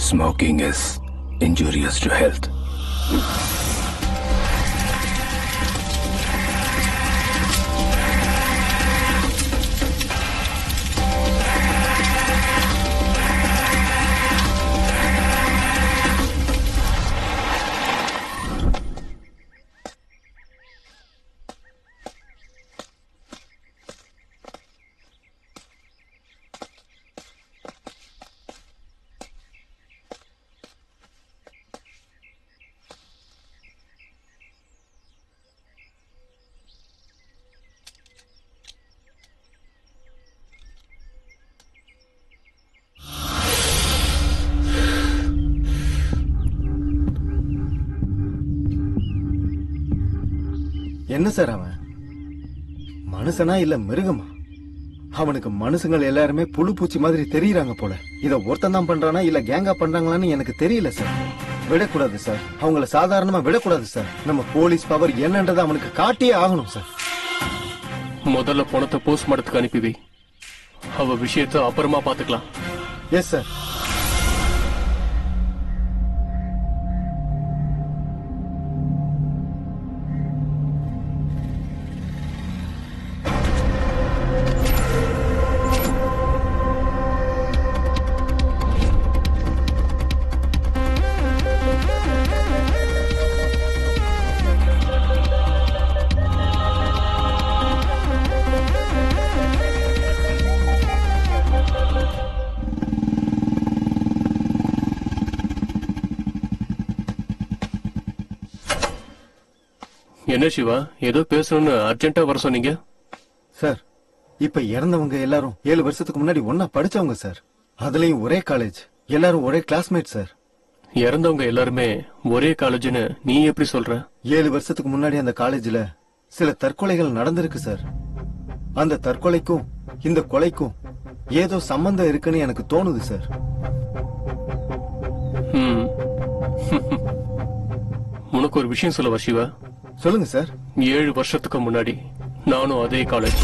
Smoking is injurious to health. என்ன சார் அவன் மனுஷனா இல்ல மிருகமா? அவனுக்கு மனுஷங்கள் எல்லாருமே புழு பூச்சி மாதிரி தெரியறாங்க போல. இத ஒருத்தன் தான் பண்றானா இல்ல கேங்கா பண்றாங்களான்னு எனக்கு தெரியல சார். விடக்கூடாது சார், அவங்கள சாதாரணமா விடக்கூடாது சார். நம்ம போலீஸ் பவர் என்னன்றதை அவனுக்கு காட்டியே ஆகணும் சார். முதல்ல பணத்தை போஸ்ட்மார்ட்டத்துக்கு அனுப்பி வை. அவ விஷயத்தை அப்புறமா பாத்துக்கலாம். Yes sir. என்ன சிவா, ஏதோ பேசணும்னு அர்ஜென்ட்டா வர சொன்னீங்க? சார், இப்ப இறந்தவங்க எல்லாரும் 7 வருஷத்துக்கு முன்னாடி ஒன்னா படிச்சவங்க சார். அதுலயும் ஒரே காலேஜ், எல்லாரும் ஒரே கிளாஸ்மேட் சார். இறந்தவங்க எல்லாருமே ஒரே காலேஜ்னு நீ எப்படி சொல்ற? 7 வருஷத்துக்கு முன்னாடி அந்த காலேஜ்ல சில தற்கொலைகள் நடந்திருக்கு சார். அந்த தற்கொலைக்கும் இந்த கொலைக்கும் ஏதோ சம்பந்தம் இருக்குன்னு எனக்கு தோணுது சார். உனக்கு ஒரு விஷயம் சொல்லவா சிவா? சொல்லுங்க சார். 7 வருஷத்துக்கு முன்னாடி நானும் அதே காலேஜ்.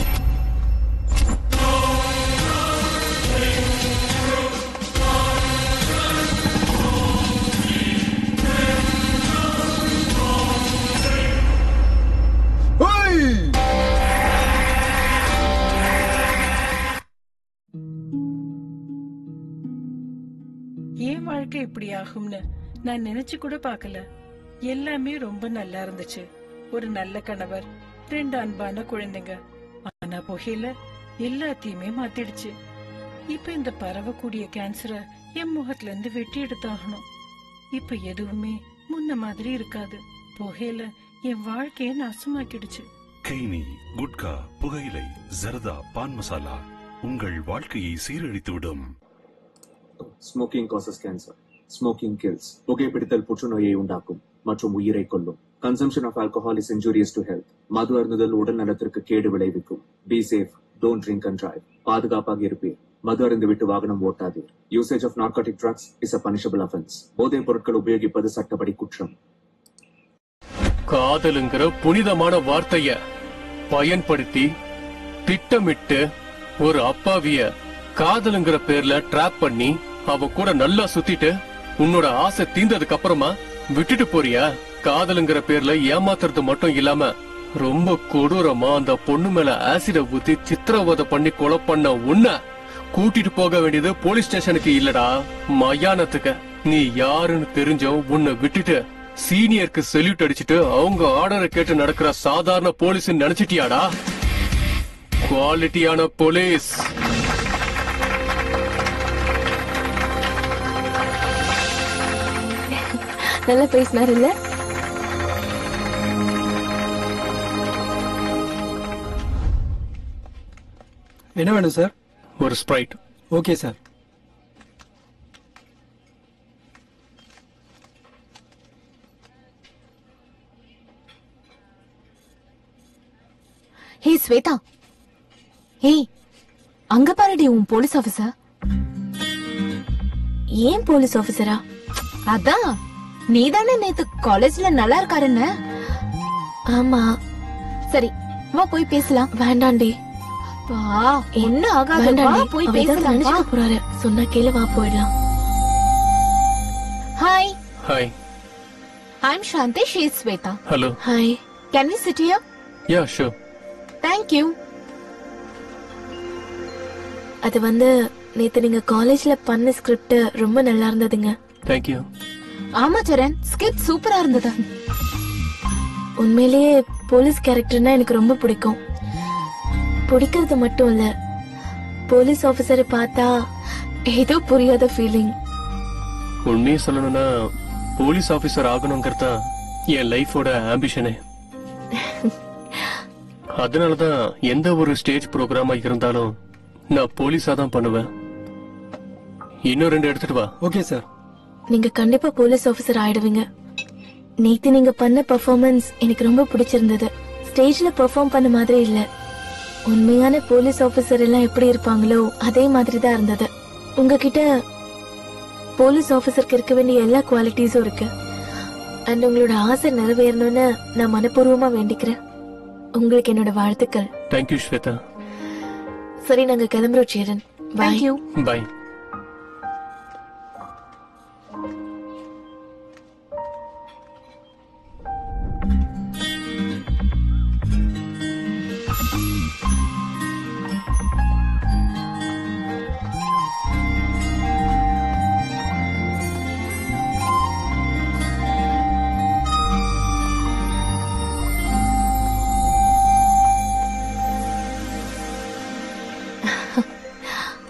ஏன் வாழ்க்கை இப்படி ஆகும்னு நான் நினைச்சு கூட பார்க்கல. எல்லாமே ரொம்ப நல்லா இருந்துச்சு. ஒரு நல்ல கணவர், 2 அன்பான குழந்தைங்க. ஆனா புகையில எல்லாத்தையுமே மாத்திடுச்சு. இப்ப இந்த பரவக்கூடிய கேன்சரை என் முகத்துல இருந்து வெட்டி எடுத்தாகணும். இப்ப எதுவுமே முன்ன மாதிரி இருக்காது. புகையில என் வாழ்க்கையை நாசமாக்கிடுச்சு. கெய்னி, குட்கா, புகையிலை, ஜர்தா, பான் மசாலா உங்கள் வாழ்க்கையை சீரழித்துவிடும். Smoking causes cancer. Smoking kills. புகைப்பிடித்தல் புற்றுநோயை உண்டாக்கும் மற்றும் உயிரை கொல்லும். Consumption of alcohol is injurious to health. மது அருந்துதல் உடல் நலத்திற்கு கேடு விளைவிக்கும். Be safe, don't drink and drive. பாதுகாப்பாக இருப்பீர். மது அருந்து விட்டு வாகனம் ஓட்டாதீர். Usage of narcotic drugs is a punishable offence. போதைப் பொருட்கள் உபயோகிப்பது சட்டப்படி குற்றம். காதலுங்கிற புனிதமான வார்த்தைய பயன்படுத்தி திட்டமிட்டு ஒரு அப்பாவிய காதலுங்கிற பேர்ல ட்ராப் பண்ணி அவ கூட நல்லா சுத்திட்டு உன்னோட ஆசை தீர்ந்ததுக்கு அப்புறமா விட்டுட்டு போறியா? காதலுங்கிற பேர்ல ஏமாத்துறது மட்டும் இல்லாம ரொம்ப கொடூரமா அந்த பொண்ணு மேல ஆசிட ஊத்தி சித்திரவதை பண்ணி கொலை பண்ண உன்னை கூட்டிட்டு போக வேண்டியது போலீஸ் ஸ்டேஷனுக்கு இல்லடா, மயானத்துக்கு. நீ யாருன்னு தெரிஞ்சோ உன்னை விட்டுட்டு சீனியருக்கு செல்யூட் அடிச்சுட்டு அவங்க ஆர்டரை கேட்டு நடக்கிற சாதாரண போலீஸ் நினைச்சிட்டியாடா? குவாலிட்டியான போலீஸ். நல்லா பேசினாரு இல்ல? என்ன வேணும் சார்? ஒரு Sprite. Okay sir. Hey Shweta, hey அங்க பாருடி உன் போலீஸ் ஆபீசர். ஏன் போலீஸ் ஆபீசரா? அதான் நீதானே நேத்து காலேஜ்ல நல்லா இருக்காருன்னு. ஆமா. சரி வா போய் பேசலாம். வேண்டாண்டி. வா, என்ன ஆகாது, வா போய் பேசலாம். நினைச்சுக்க போறாரு. சொன்னா கேளு, வா போயிடலாம். Hi. Hi. I am Shanthi, she is Swetha. Hello. Hi. Can we sit here? Yeah sure. Thank you. அது நேத்து நீங்க காலேஜ்ல பண்ண ஸ்கிரிப்ட் ரொம்ப நல்லா இருந்ததுங்க. Thank you. ஆமா சரண், ஸ்கிரிப்ட் சூப்பரா இருந்தது. உண்மையிலேயே போலீஸ் கேரக்டர்னா எனக்கு ரொம்ப பிடிக்கும். பிடிக்கிறது மட்டும் இல்ல, போலீஸ் ஆபீசரை பார்த்தா ஏதோ புரியாத ஃபீலிங். உண்மையை சொல்லணும்னா போலீஸ் ஆபீசர் ஆகணுங்கிறத என் லைஃபோட ஆம்பிஷனே. அதனாலதான் எந்த ஒரு ஸ்டேஜ் ப்ரோக்ராமா இருந்தாலும் நான் போலீஸா தான் பண்ணுவேன். இன்னும் 2 எடுத்துட்டு வா. Okay sir. நீங்க கண்டிப்பா போலீஸ் ஆபீசர் ஆயிடுவீங்க. நேத்து நீங்க பண்ண பெர்ஃபார்மன்ஸ் எனக்கு ரொம்ப பிடிச்சிருந்தது. ஸ்டேஜ்ல பெர்ஃபார்ம் பண்ண மாதிரி இல்ல. உண்மையான போலீஸ் ஆபீசர் எல்லாம் எப்படி இருப்பாங்களோ அதே மாதிரி தான் இருந்தது. உங்ககிட்ட போலீஸ் ஆபீசருக்கு இருக்க வேண்டிய எல்லா குவாலிட்டிஸும் இருக்கு. அண்ட் உங்களோட ஆசை நிறைவேறணும்னு நான் மனப்பூர்வமா வேண்டிக்கிறேன். உங்களுக்கு என்னோட வாழ்த்துக்கள். தேங்க்யூ ஸ்வேதா. சரி, நாங்க கிளம்புறோம் Cheran. Thank you. Bye.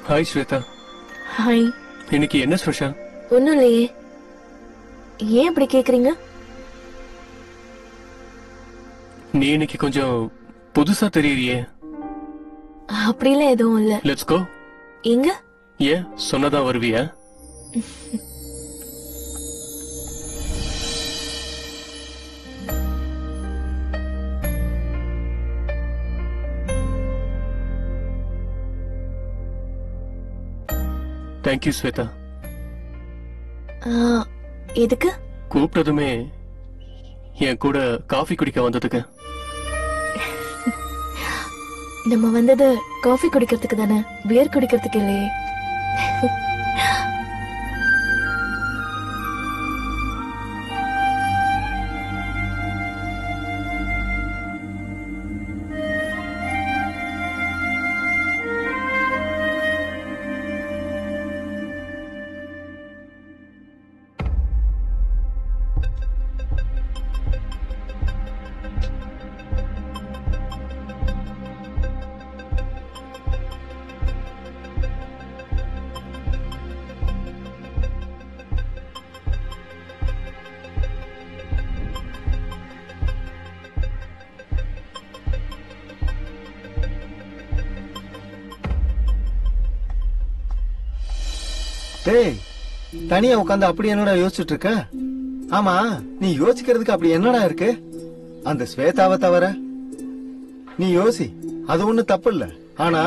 Hi Shweta. Hi. இன்னைக்கு என்ன ஸ்பெஷல்? ஒண்ணும் இல்லையே. ஏன் இப்படி கேக்குறீங்க? நீ இன்னைக்கு கொஞ்சம் புதுசா தெரியறியே. அப்படிலாம் எதுவும் இல்ல. Let's go. எங்க? ஏன் சொன்னதா வருவியா? தேங்க்யூ ஸ்வேதா. எதுக்கு? கூப்பிட்டதுமே என் கூட காஃபி குடிக்க வந்ததுக்கு. நம்ம வந்தது காஃபி குடிக்கிறதுக்கு தானே, பியர் குடிக்கிறதுக்கு இல்லையே. டேய், தனியா உட்காந்து அப்படி என்னடா யோசிச்சுட்டு இருக்க? ஆமா, நீ யோசிக்கிறதுக்கு அப்படி என்னடா இருக்கு? அந்த ஸ்வேதாவை தவிர நீ யோசி, அது ஒண்ணு தப்பு இல்ல. ஆனா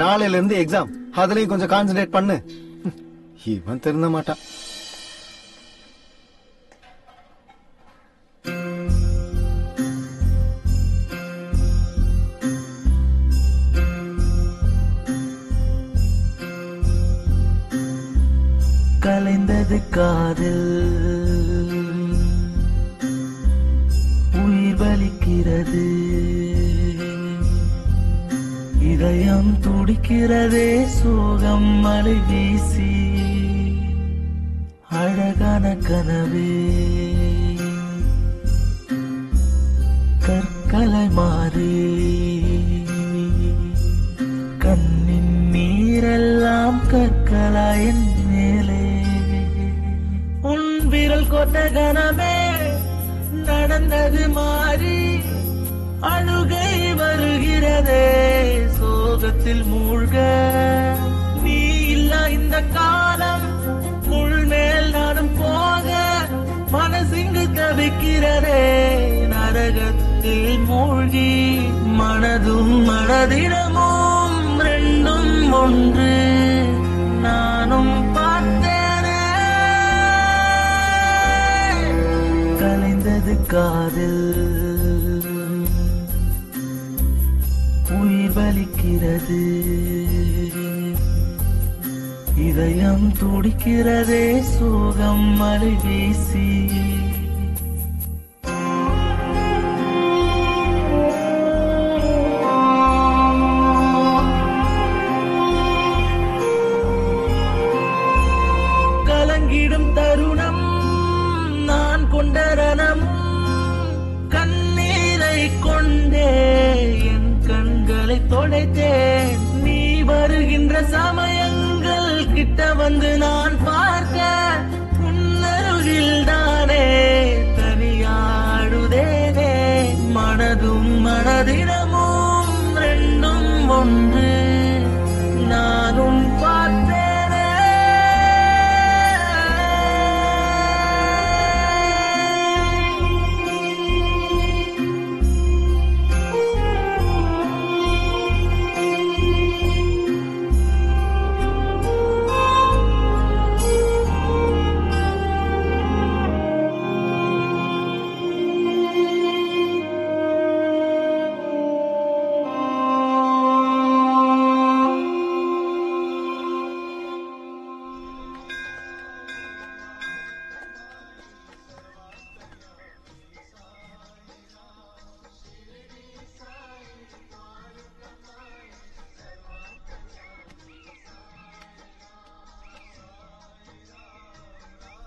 நாளையில இருந்து எக்ஸாம், அதுலயும் கொஞ்சம் கான்சென்ட்ரேட் பண்ணு. இவன் திருந்த மாட்டான். கலைந்தது காதல், உயிர் வலிக்கிறது, இதயம் துடிக்கிறதே, சோகம் மலை வீசி, அழகான கனவே கற்களை மாறி, கண்ணின் நீரெல்லாம் கற்களாயின் மேலே, உன் விரல் கொண்ட கனமே நடந்தது மாறி, அழுகை வருகிறதே, சோகத்தில் மூழ்க, நீ இல்ல இந்த காலம், முள் மேல் நானும் போக, மனசிங்கு தவிக்கிறதே, நரகத்தில் மூழ்கி, மனதும் மனதிடமும் ரெண்டும் ஒன்று, நானும் பார்த்தேனே, கலைந்தது காதல், உயிர் வலிக்கிறது, இதயம் துடிக்கிறதே, சோகம் மலை வீசி. கலங்கிடும் தருணம் நான் கொண்ட ரணமும், கண்ணீரை கொண்டே என் கண்களை தொடைத்தேன், நீ வருகின்ற சமயங்கள் கிட்ட வந்து நான் பார்க்க, உன்னருகில் தானே தனியாடுதேனே, மனதும் மனதிடமும் ரெண்டும் ஒன்று, நானும் பார்த்தேனே.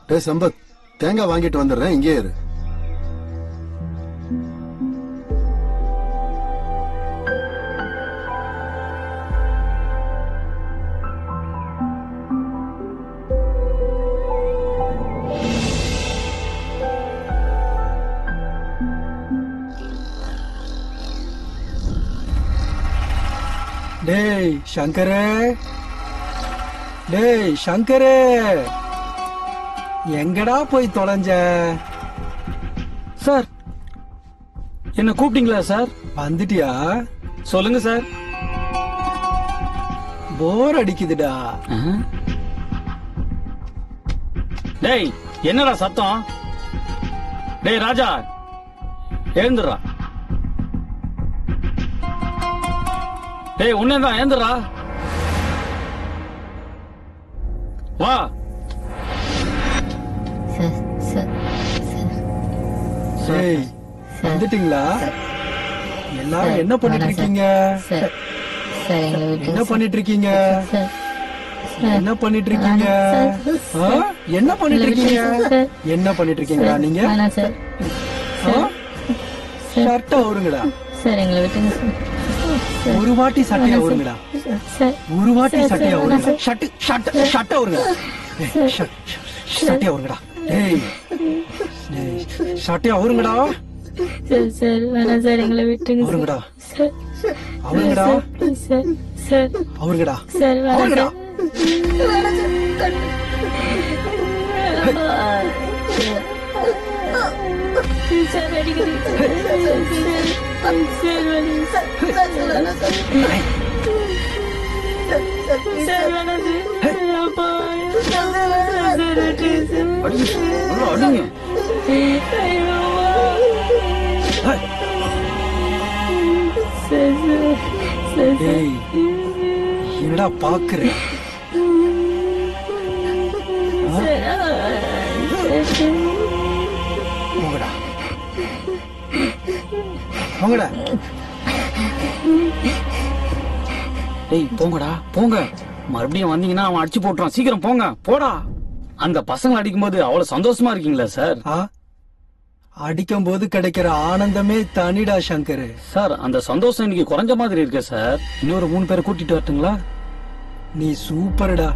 டேய் சம்பத், தேங்காய் வாங்கிட்டு வந்துடுறேன், இங்கே இரு. டேய் சங்கரே, டேய் சங்கரே, எங்கடா போய் தொலைஞ்ச? சார், என்ன கூப்பிட்டீங்களா சார்? வந்துட்டியா? சொல்லுங்க சார். போர் அடிக்குதுடா. டேய் என்னடா சத்தம்? டேய் ராஜா, எழுந்துடுறா. டேய் உன்னதான் எழுந்துடுறா. வா. டேய் வந்துட்டீங்களா? எல்லாரும் என்ன பண்ணிட்டு இருக்கீங்க? என்ன பண்ணிட்டு இருக்கீங்க? என்ன பண்ணிட்டு இருக்கீங்க? என்ன பண்ணிட்டு இருக்கீங்க? என்ன பண்ணிட்டு இருக்கீங்களா நீங்க? ஷர்ட்ட அவருங்கடா. ஒரு வாட்டி சட்டையா அவருங்கடா. ஒரு வாட்டி சட்டையா அவருங்கடா. ஷர்ட் அவருங்கடா. சட்டையா அவருங்கடா. ஏய் சட்டையா அவருங்கடா. சார் வேணாம் சார், எங்களை விட்டுங்க அவருங்கடா. அவருங்கடா சார். அவருங்கடா. சார் அவருங்கடா. சார் அடிக்கடி என்னடா பாக்குற? போங்கடா போங்கடா. டேய் போங்கடா போங்க. மறுபடியும் வந்தீங்கன்னா அவன் அடிச்சு போட்டுறான். சீக்கிரம் போங்க. போடா. அந்த பசங்களை அடிக்கும் போது அவ்வளவு சந்தோஷமா இருக்கீங்களா சார்? அடிக்கும் போது கிடைக்கிற ஆனந்தமே தனிடா சங்கர். சார் அந்த சந்தோஷம் இன்னைக்கு குறைஞ்ச மாதிரி இருக்கு சார். இன்னொரு 3 பேரை கூட்டிட்டு வரட்டுங்களா? நீ சூப்பர்டா.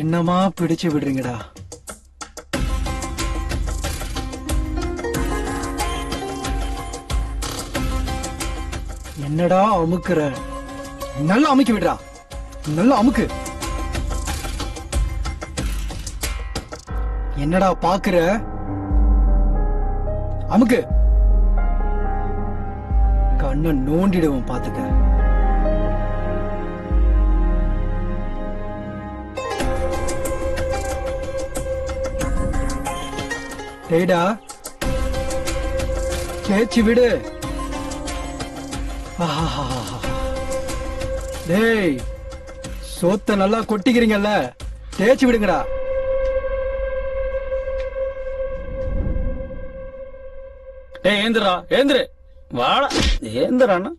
என்னமா பிடிச்சு விடுறீங்கடா. என்னடா அமுக்குற? நல்லா அமுக்கி விடுறா. நல்லா அமுக்கு. என்னடா பாக்குற? அமுக்கு. கண்ணை நோண்டிடுவோம் பாத்துக்க. டேடா கேச்சு விடு. டேய் சோத்த நல்லா கொட்டிக்கிறீங்கல்ல, தேய்ச்சி விடுங்கடா. டேய் ஏந்திரா, ஏந்திரு. வாடா. ஏந்திரானா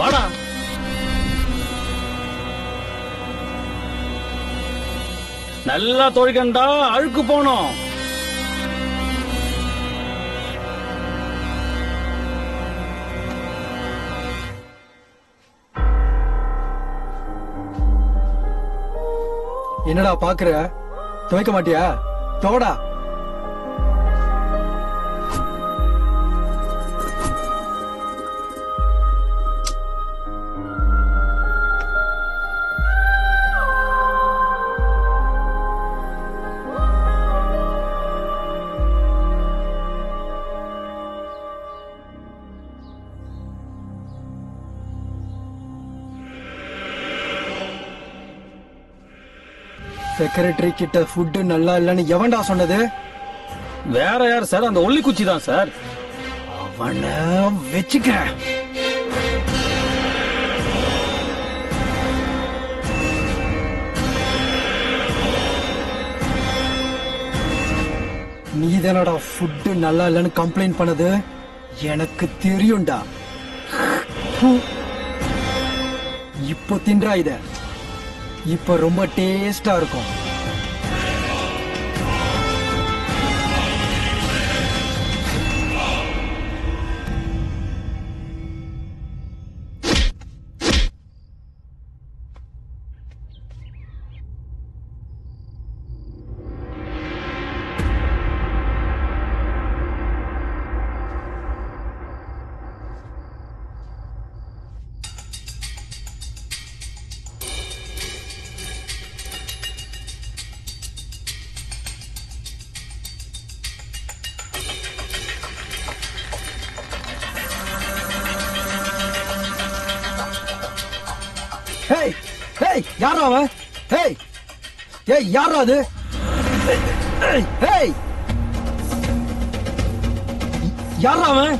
வாடா. நல்லா தொழிக்கண்டா, அழுக்கு போனோம். என்னடா பாக்குற? துவைக்க மாட்டியா? தோடா. செக்ரட்டரி கிட்ட ஃபுட் நல்லா இல்லன்னு எவன்டா சொன்னது? வேற யார் சார்? அந்த ஒல்லி குச்சி தான் சார். அவனை வச்சுக்க. நீதானடா ஃபுட்டு நல்லா இல்லைன்னு கம்ப்ளைண்ட் பண்ணது எனக்கு தெரியும்டா. இப்போ தின்றா இத, இப்ப ரொம்ப டேஸ்டா இருக்கும். யாரா அவன்? யாரா அது? யாரா அவன்?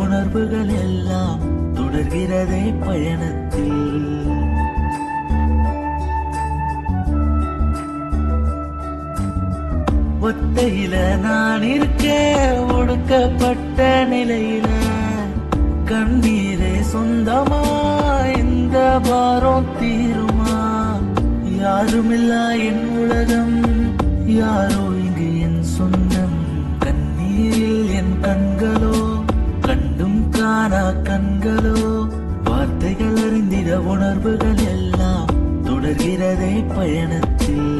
உணர்வுகள் எல்லாம் தொடர்கிறதே பயணத்தில். ஒத்தையில நான் இருக்க ஒடுக்கப்பட்ட நிலையில கண்ணீரே சொந்தமா இந்த பாரம் தீருமா? யாருமில்லா என் உலகம், யாரோ இங்கு என் சொந்தம். கண்ணீரில் என் கண்களோ, கண்டும் காணா கண்களோ, வார்த்தைகள் அறிந்திட உணர்வுகள் எல்லாம் தொடர்கிறதே பயணத்தில்.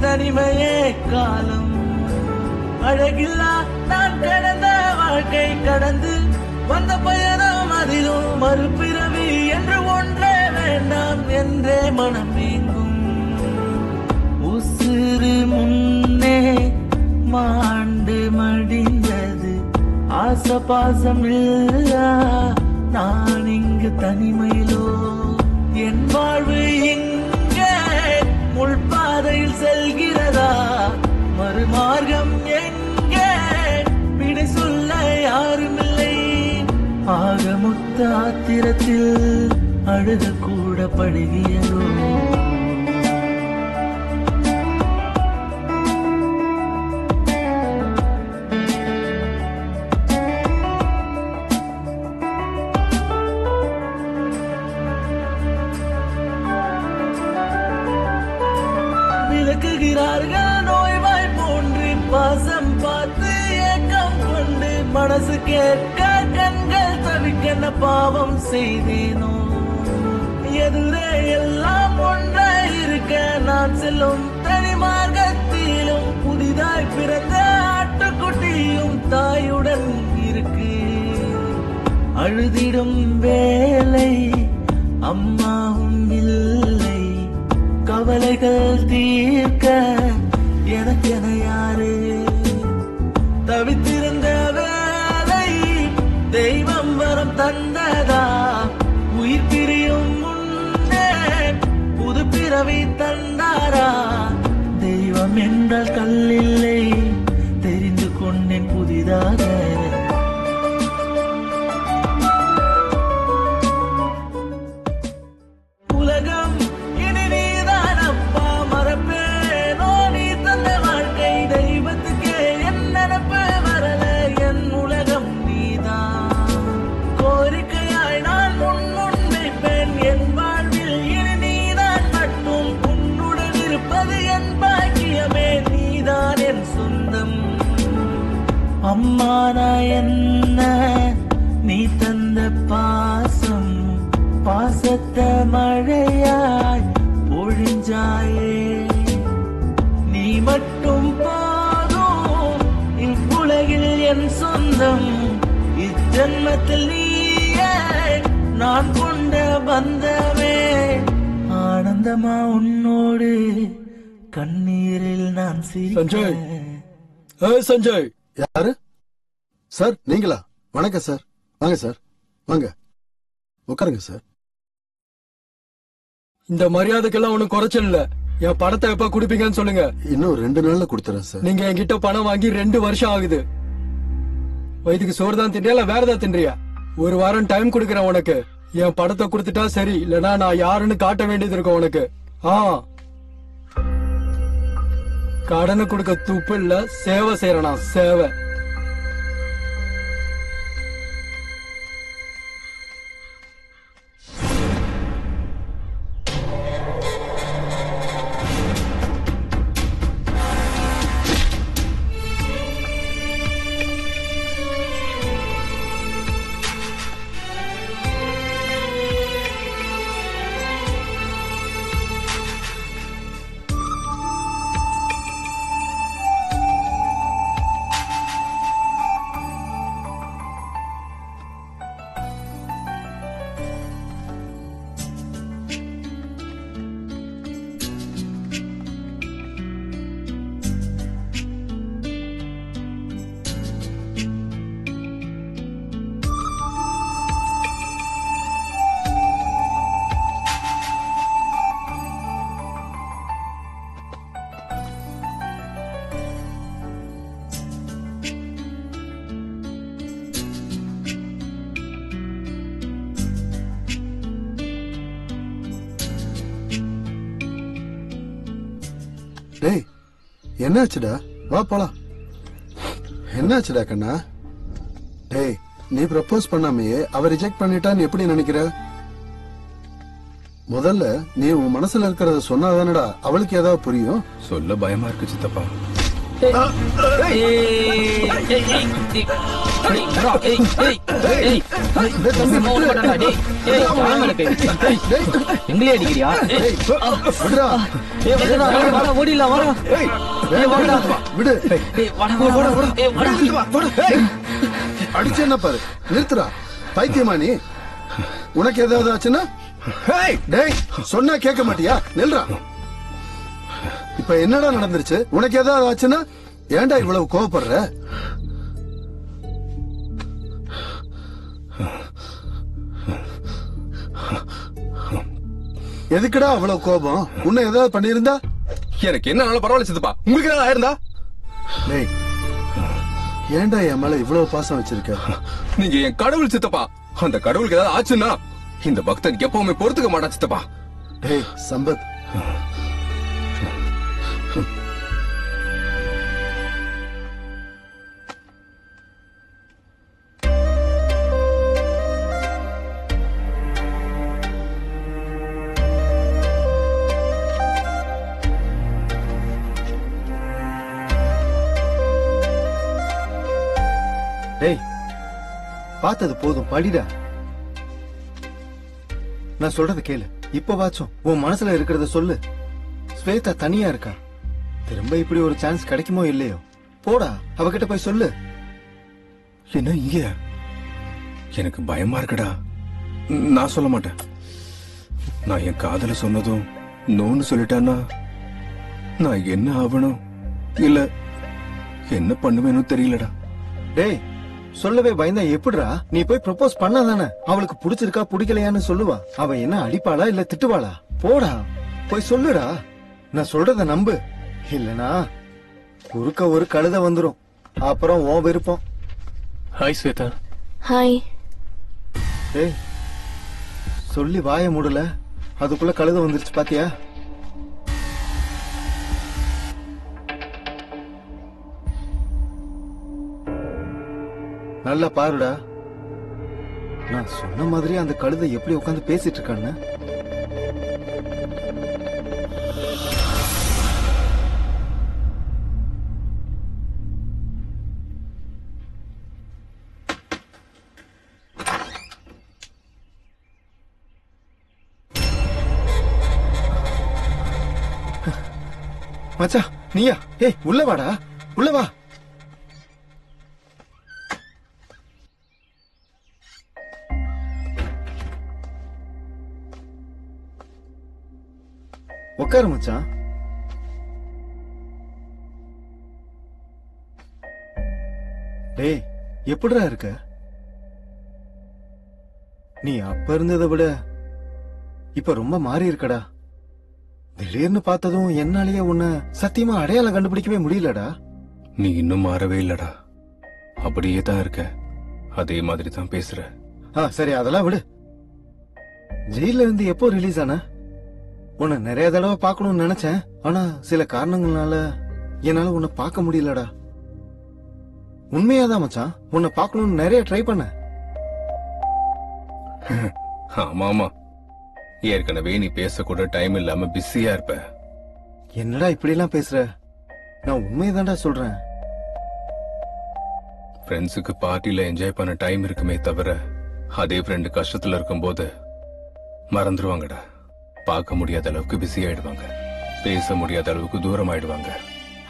தனிமையே காலம் அழகில்லா நான் கடந்த வாழ்க்கை கடந்து வந்த பயணம் அதிலும் மறுபிறவி என்று ஒன்றே வேண்டாம் என்றே மனம் நீங்கும். உசிறு முன்னே மாண்டு மடிந்தது, ஆசை பாசம் இல்லா நான் இங்கு தனிமையிலோ. என் வாழ்வு இங்கே முள்பாதையில் செல்கிறதா? மறுமார்க்கம் எங்கே? பிடி சொல்ல யாருமில்லை. ஆகமொத்த ஆத்திரத்தில் அழுத கூட படுகியதோ? விளக்குகிறார்கள் நோய்வாய் போன்று, பாசம் பார்த்து ஏக்கம் கொண்டு, மனசு கேட்க கண்கள் தவிக்கென்ன பாவம் செய்தேனோ? எதிரே எல்லாம் ஒன்றாய் இருக்க நான் செல்லும் தனி மார்க்கத்திலும் புதிதாய் பிறந்த ஆட்டுக்குட்டியும் தாயுடன் இருக்கு. அழுதிடும் வேலை அம்மாவும் இல்லை, கவலைகள் தீர்க்க எனக்கென யாரு? தவித்திருந்த வேலை தெய்வம் வரம் தந்ததா? உயிர் பிரியும் முன்னே புது பிறவி தந்தாரா? தெய்வம் என்றால் கல்லில்லை, தெரிந்து கொண்டேன் புதிதாக. உலகம் இனி நீதான் அப்பா, மறப்பேனோ நீ தந்த வாழ்க்கை? தெய்வத்துக்கே என் நினப்பு வரல, என் உலகம் நீதான். கோரிக்கை அம்மானா என்ன நீ தந்த பாசம் பாசத்தை மழையாய் பொழிஞ்சாயே நீ மட்டும் போதும் இவ்வுலகில் என் சொந்தம் இஜன்மத்தில் நீயே நான் கொண்ட பந்தமே ஆனந்தமா உன்னோடு கண்ணீரில் நான் சஞ்சய் சஞ்சய் யாரு சார்? நீங்களா? வணக்கம் சார். வாங்க சார், வாங்க உட்காருங்க சார். இந்த மரியாதைக்கெல்லாம் ஒண்ணும் குறைச்சல் இல்ல. என் பணத்தை எப்ப குடுப்பீங்கன்னு சொல்லுங்க. இன்னும் 2 நாள்ல கொடுத்துறேன் சார். நீங்க என்கிட்ட பணம் வாங்கி 2 வருஷம் ஆகுது. வயிற்றுக்கு சோறு தான் தின்றியா இல்ல வேற ஏதாவது தின்றியா? 1 வாரம் டைம் கொடுக்கறேன் உனக்கு. என் பணத்தை கொடுத்துட்டா சரி, இல்லனா நான் யாருன்னு காட்ட வேண்டியது இருக்கும் உனக்கு. கடனை கொடுக்க துப்பு இல்ல, சேவை செய்யறனா சேவை. டேய், என்னாச்சுடா? வா போலாம். என்னாச்சுடா கண்ணா? டேய், நீ ப்ரப்போஸ் பண்ணாமையே அவ ரிஜெக்ட் பண்ணிட்டான்னு எப்படி நினைக்கிற? முதல்ல நீ உன் மனசுல இருக்கிறத சொன்னாதானடா அவளுக்கு ஏதாவது புரியும். சொல்ல பயமா இருக்கு சித்தப்பா. எங்களே அடிக்கிறியா? அடிச்சு என்ன பாரு, நிறுத்துறா. பைத்தியமா நீ? உனக்கு ஏதாவது ஆச்சுன்னா டேய் சொன்னா கேட்க மாட்டியா? நில்றா. இப்ப என்னடா நடந்துருச்சு? உனக்கு ஏதாவது ஆச்சுன்னா ஏன்டா இவ்வளவு கோவப்படுற? எதுக்குடா அவ்வளவு கோபம்? உன்னை ஏதாவது பண்ணிருந்தா? எனக்கு என்ன பரவாயில்ல சித்தப்பா, உங்களுக்கு ஏதாவது ஆயிருந்தா? டேய், ஏன்டா என் மேல இவ்வளவு பாசம் வச்சிருக்க? நீங்க என் கடவுள் சித்தப்பா. அந்த கடவுளுக்கு ஏதாவது ஆச்சுன்னா இந்த பக்தன் எப்பவுமே பொறுத்துக்க மாட்டான் சித்தப்பா. டேய் சம்பத், டேய் பார்த்தது போதும், படிடா. நான் சொல்றத கேளு. இப்பவாச்சும் உன் மனசுல இருக்கிறத சொல்லு. ஸ்வேதா தனியா இருக்கா. திரும்ப இப்படி ஒரு சான்ஸ் கிடைக்குமோ இல்லையோ, போடா அவகிட்ட போய் சொல்லு. என்ன இங்க? எனக்கு பயமா இருக்குடா. நான் சொல்ல மாட்டேன். நான் என் காதல சொன்னதும் நோன்னு சொல்லிட்டான்னா நான் என்ன ஆகணும் இல்ல என்ன பண்ணுவேன்னு தெரியலடா. டேய் சொல்லவே பயந்தா எப்படிடா? நீ போய் ப்ரப்போஸ் பண்ணாதானே அவளுக்கு பிடிச்சிருக்கா பிடிக்கலையான்னு சொல்லுவா. அவ என்ன அடிப்பாளா இல்ல திட்டுவாளா? போடா போய் சொல்லுடா. நான் சொல்றத நம்பு, இல்லனா குறுக்க ஒரு கழுத வந்துரும். அப்புறம் உன் விருப்பம். ஹாய் ஸ்வேதா. ஹாய். டேய் சொல்லி வாய மூடல, அதுக்குள்ள கழுத வந்துருச்சு பாத்தியா? நல்லா பாருடா. நான் சொன்ன மாதிரி அந்த கழுதை எப்படி உட்காந்து பேசிட்டு இருக்கான்னு. மச்சான் நீயா? ஏய் உள்ள வாடா, உள்ள வா. உட்காரு மச்சான். டேய் எப்படிடா இருக்க? நீ அப்ப இருந்ததை விட இப்ப ரொம்ப மாறி இருக்கடா. திடீர்னு பார்த்ததும் என்னாலேயே உன்னை சத்தியமா அடையாளம் கண்டுபிடிக்கவே முடியலடா. நீ இன்னும் மாறவே இல்லடா, அப்படியே தான் இருக்க, அதே மாதிரி தான் பேசுற. சரி அதெல்லாம் விடு. ஜெயில இருந்து எப்போ ரிலீஸ் ஆன? உன்னை நிறைய தடவை பார்க்கணும்னு நினைச்சேன், ஆனா சில காரணங்களால என்னால உன்னை பார்க்க முடியலடா. உண்மையாதான் மச்சான், உன்னை பார்க்கணும்னு நிறைய ட்ரை பண்ண. ஆமா ஆமா, ஏற்கனவே நீ பேசக்கூட டைம் இல்லாம பிஸியா இருப்ப. என்னடா இப்படி எல்லாம் பேசுற? நான் உண்மையதான்டா சொல்றேன். ஃப்ரெண்ட்ஸுக்கு பார்ட்டில என்ஜாய் பண்ண டைம் இருக்குமே தவிர, அதே ஃப்ரெண்டு கஷ்டத்துல இருக்கும்போது மறந்துருவாங்கடா. பார்க்க முடியாத அளவுக்கு பிஸி ஆயிடுவாங்க, பேச முடியாத அளவுக்கு தூரம் ஆயிடுவாங்க.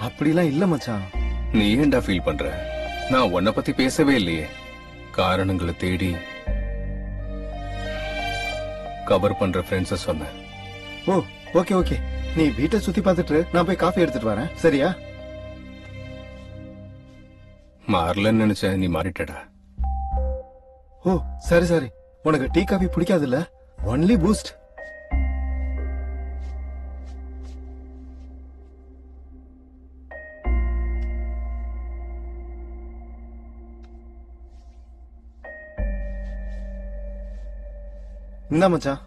அப்படிலாம் இல்ல மச்சான். நீ ஏன்டா ஃபீல் பண்ற? நான் உன்னை பத்தி பேசவே இல்லையே. காரணங்களை தேடி கவர் பண்ற ஃப்ரெண்ட்ஸ சொன்னேன். ஓ ஓகே ஓகே, நீ வீட்டை சுத்தி பார்த்துட்டு நான் போய் காஃபி எடுத்துட்டு வரேன், சரியா? மாறலன்னு நினைச்சேன், நீ மாறிட்டடா. ஓ சரி சரி, உனக்கு டீ காஃபி பிடிக்காது இல்ல? Only boost. இந்தா மச்சான்.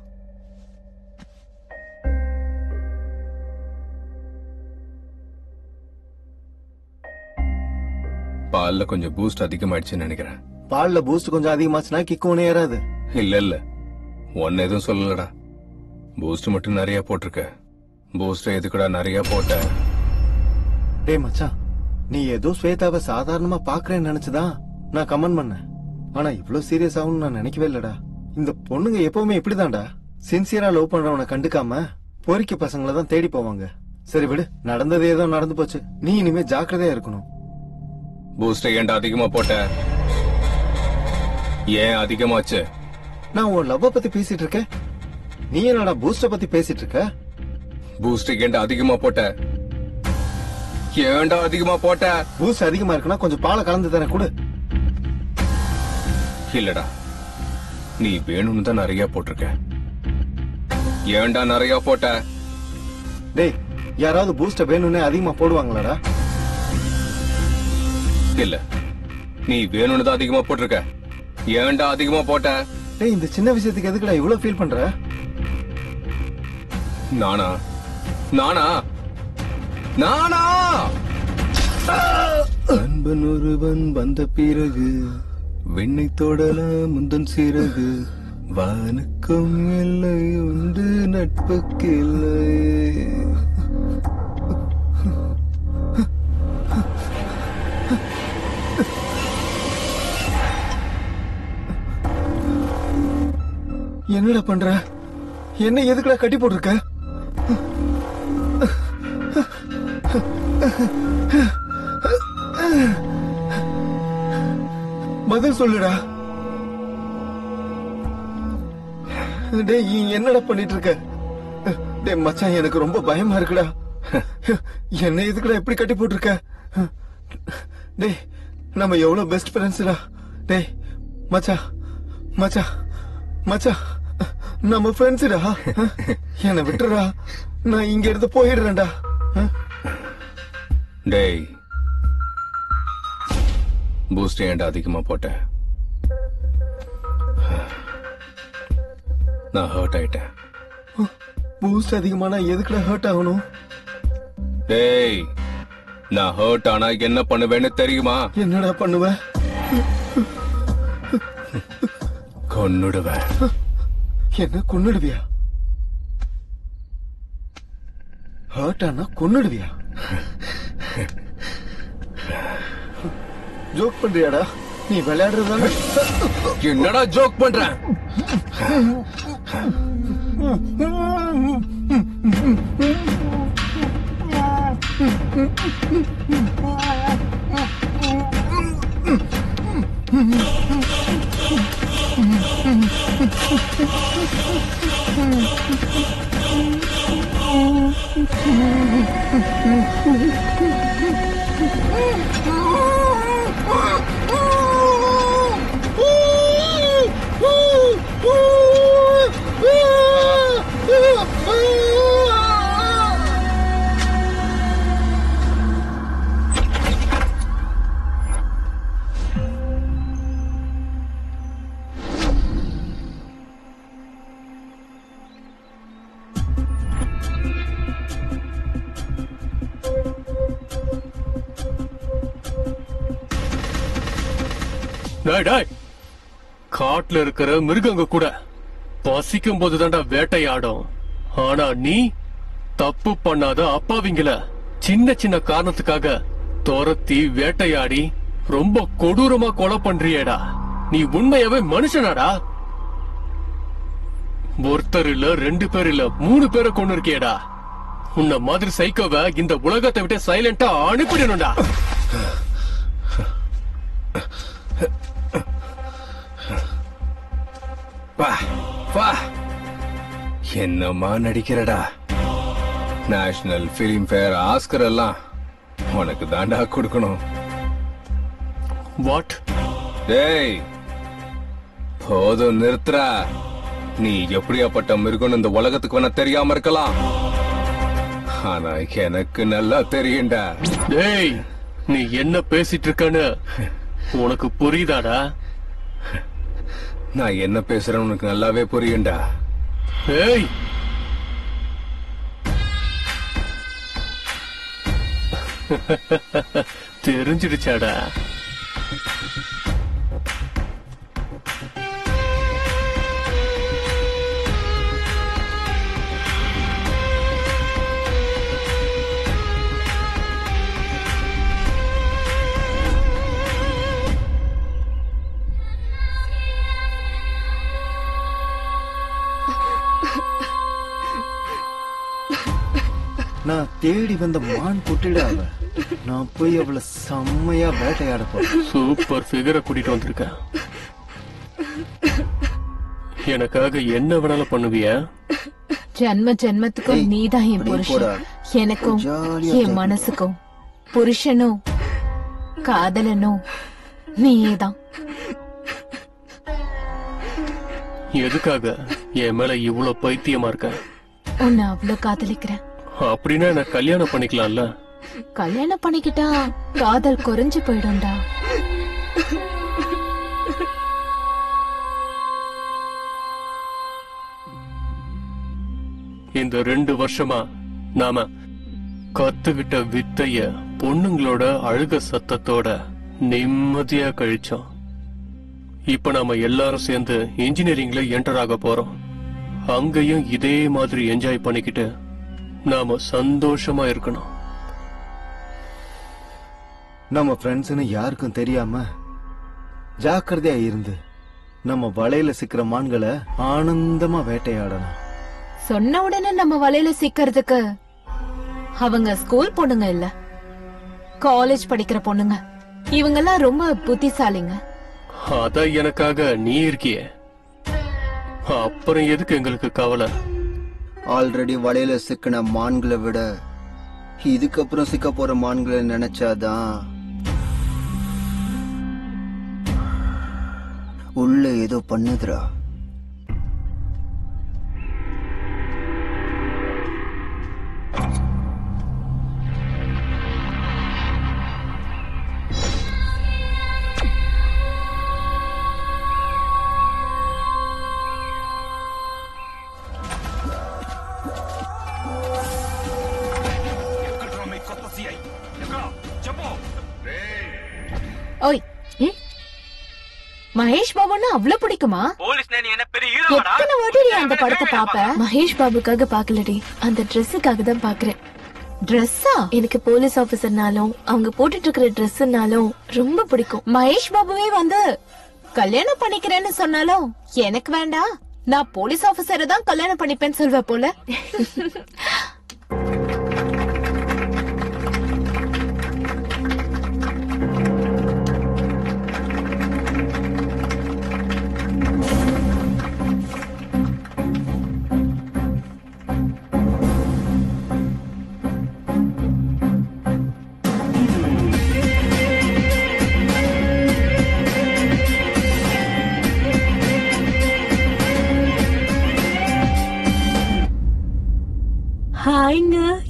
பால்ல கொஞ்சம் பூஸ்ட் அதிகமாயிடுச்சுன்னு நினைக்கிறேன். பால்ல பூஸ்ட் கொஞ்சம் அதிகமாச்சுன்னா கிக்கு ஒண்ணே ஏறாது. இல்ல இல்ல, ஒன்னு எதுவும் சொல்லலடா. பூஸ்ட் மட்டும் நிறைய போட்டிருக்க. பூஸ்ட் எதுக்குடா நிறைய போட்ட? டேய் மச்சான், நீ ஏதோ ஸ்வேதாவை சாதாரணமா பாக்குறேன்னு நினைச்சுதான் நான் கமெண்ட் பண்ணேன். ஆனா இவ்வளவு சீரியஸ் ஆகும்னு நான் நினைக்கவே இல்லடா. இந்த பொண்ணுங்க எப்பவுமே இப்படிதான்டா, சின்சியரா லவ் பண்றவனை கண்டுக்காம பொறிக்க பசங்களை தான் தேடி போவாங்க. சரி விடு, நடந்தது ஏதோ நடந்து போச்சு. நீ இனிமே ஜாக்கிரதையா இருக்கணும். பூஸ்ட் ஏன்டா அதிகமா போட்ட? ஏன் அதிகமாச்சு? நான் உன் லவ்வ பத்தி பேசிட்டு இருக்கேன், நீ என்னடா பூஸ்ட பத்தி பேசிட்டு இருக்க? பூஸ்ட் ஏன்டா அதிகமா போட்ட? ஏன்டா அதிகமா போட்ட? பூஸ்ட் அதிகமா இருக்குன்னா கொஞ்சம் பாலை கலந்து தானே கொடு. இல்லடா, நீ வேணும்னு தான் நிறைய போட்டிருக்க. ஏன்டா நிறைய போட்ட? டேய், யாராவது பூஸ்ட வேணும்னே அதிகமா போடுவாங்களாடா? இல்ல, நீ வேணும்னு தான் அதிகமா போட்டிருக்க. ஏன்டா அதிகமா போட்ட? டேய், இந்த சின்ன விஷயத்துக்கு எதுக்குடா இவ்வளவு ஃபீல் பண்ற? நானா நானா நானா அன்பன் ஒருவன் வந்த பிறகு விண்ணை தொடலாம் முந்தன் சிறகு, வானுக்கும் எல்லை உண்டு நட்புக்கில்லை. என்னடா பண்ற? என்ன எதுக்குடா கட்டி போட்டிருக்க? பதில் சொல்லுடா. டேய், என்னடா பண்ணிட்டு இருக்க? டேய் மச்சான், எனக்கு ரொம்ப பயமா இருக்குடா. என்ன எதுக்குடா எப்படி கட்டி போட்டிருக்க? டேய், நம்ம எவ்வளவு பெஸ்ட் ஃப்ரெண்ட்ஸ்டா. டேய் மச்சான் மச்சான் மச்சான், நம்ம ஃப்ரெண்ட்ஸ்டா. என்ன விட்டுறா, நான் இங்க இருந்து போயிடுறேன்டா. டேய், பூஸ்ட் ஏன்டா அதிகமா போட்ட? நான் ஹர்ட் ஆயிட்டேன். பூஸ்ட் அதிகமானா எதுக்குடா ஹர்ட் ஆகணும்? டேய், நான் ஹர்ட் ஆனா என்ன பண்ணுவேன்னு தெரியுமா? என்னடா பண்ணுவ? கொன்னுடுவேன். என்ன கொன்னுடுவியா? ஹர்ட் ஆனா கொன்னுடுவியா? ஜோக் பண்றியாடா? நீ விளையாடுறதான? என்னடா ஜோக் பண்ற? காட்டுல இருக்கிற மிருகங்க கூட பசிக்கும் போதுதான்டா வேட்டையாடும். ஆனா நீ தப்பு பண்ணாத அப்பாவிங்கள சின்ன சின்ன காரணத்துக்காக துரத்தி வேட்டையாடி ரொம்ப கொடூரமா கொலை பண்றியேடா. நீ உண்மையாவே மனுஷனாடா? ஒருத்தர் இல்ல, 2 பேர் இல்ல, 3 பேரை கொண்டு இருக்கியேடா. உன்ன மாதிரி சைக்கோவை இந்த உலகத்தை விட்டு சைலண்டா அனுப்பிடணும்டா. என்னமா நடிக்கிறடா? நேஷனல் பிலிம் ஃபேர், ஆஸ்கர் எல்லாம் உனக்கு தாண்டா கொடுக்கணும். வாட்? டேய் போதும், நிறுத்துறா. நீ எப்படியாப்பட்ட மிருகம் இந்த உலகத்துக்கு வேணா தெரியாம இருக்கலாம், ஆனா எனக்கு நல்லா தெரியும்டா. டேய் நீ என்ன பேசிட்டு இருக்கன்னு உனக்கு புரியுதாடா? நான் என்ன பேசுறேன்னு உனக்கு நல்லாவே புரியும்டா. ஏய் தெரிஞ்சிடுச்சாடா? நான் தேடி வந்த மான் குட்டிடாவ. நான் போய் அவளை செம்மையா வேட்டையாட போறேன். சூப்பர் ஃபிகரை கூட்டிட்டு வந்திருக்க. எனக்காக என்ன வேணாலும் பண்ணுவியா? ஜன்ம ஜன்மத்துக்கும் நீதான் என் புருஷன். எனக்கும் என் மனசுக்கும் புருஷனும் காதலனும் நீயேதான். எதுக்காக என் மேல இவ்வளவு பைத்தியமா இருக்க? உன்னை அவ்வளவு காதலிக்கிறேன். அப்படின்னா என்ன கல்யாணம் பண்ணிக்கலாம்ல? கல்யாணம் பண்ணிக்கிட்டா காதல் குறைஞ்சு போயிடும்டா. இந்த 2 வருஷமா நாம கத்துக்கிட்ட வித்தைய பொண்ணுங்களோட அழுக சத்தத்தோட நிம்மதியா கழிச்சோம். இப்ப நாம எல்லாரும் சேர்ந்து இன்ஜினியரிங்ல என்டர் ஆக போறோம். அங்கேயும் இதே மாதிரி என்ஜாய் பண்ணிக்கிட்டு நாம சந்தோஷமா இருக்கணும். நம்ம ஃப்ரெண்ட்ஸ்னு யாருக்கும் தெரியாம ஜாக்கிரதையா இருந்து நம்ம வலையில சிக்கிற மான்களை ஆனந்தமா வேட்டையாடணும். சொன்ன உடனே நம்ம வலையில சிக்கிறதுக்கு அவங்க ஸ்கூல் பொண்ணுங்க இல்ல, காலேஜ் படிக்கிற பொண்ணுங்க. இவங்கெல்லாம் ரொம்ப புத்திசாலிங்க. அதான் எனக்காக நீ இருக்கியே, அப்புறம் எதுக்கு எங்களுக்கு கவலை? ஆல்ரெடி வலையில சிக்கின மான்களை விட இதுக்கப்புறம் சிக்க போற மான்களை நினைச்சாதான் உள்ள ஏதோ பண்ணுதுரா. ஓய், மகேஷ் பாபுன்னா அவ்வளவு பிடிக்குமா? எத்தனை வாட்டி நீ அந்த படத்தை பாப்ப? மகேஷ் பாபுக்காக பாக்கலடி, அந்த ட்ரெஸ்ஸுக்காக தான் பாக்குறேன். ட்ரெஸ்ஸா? எனக்கு போலீஸ் ஆபீசர்னாலும் அவங்க போட்டுட்டு இருக்கிற ட்ரெஸ்னாலும் ரொம்ப பிடிக்கும். மகேஷ் பாபுவே வந்து கல்யாணம் பண்ணிக்கிறேன்னு சொன்னாலும் எனக்கு வேண்டாம், நான் போலீஸ் ஆபீசரை தான் கல்யாணம் பண்ணிப்பேன்னு சொல்வ போல.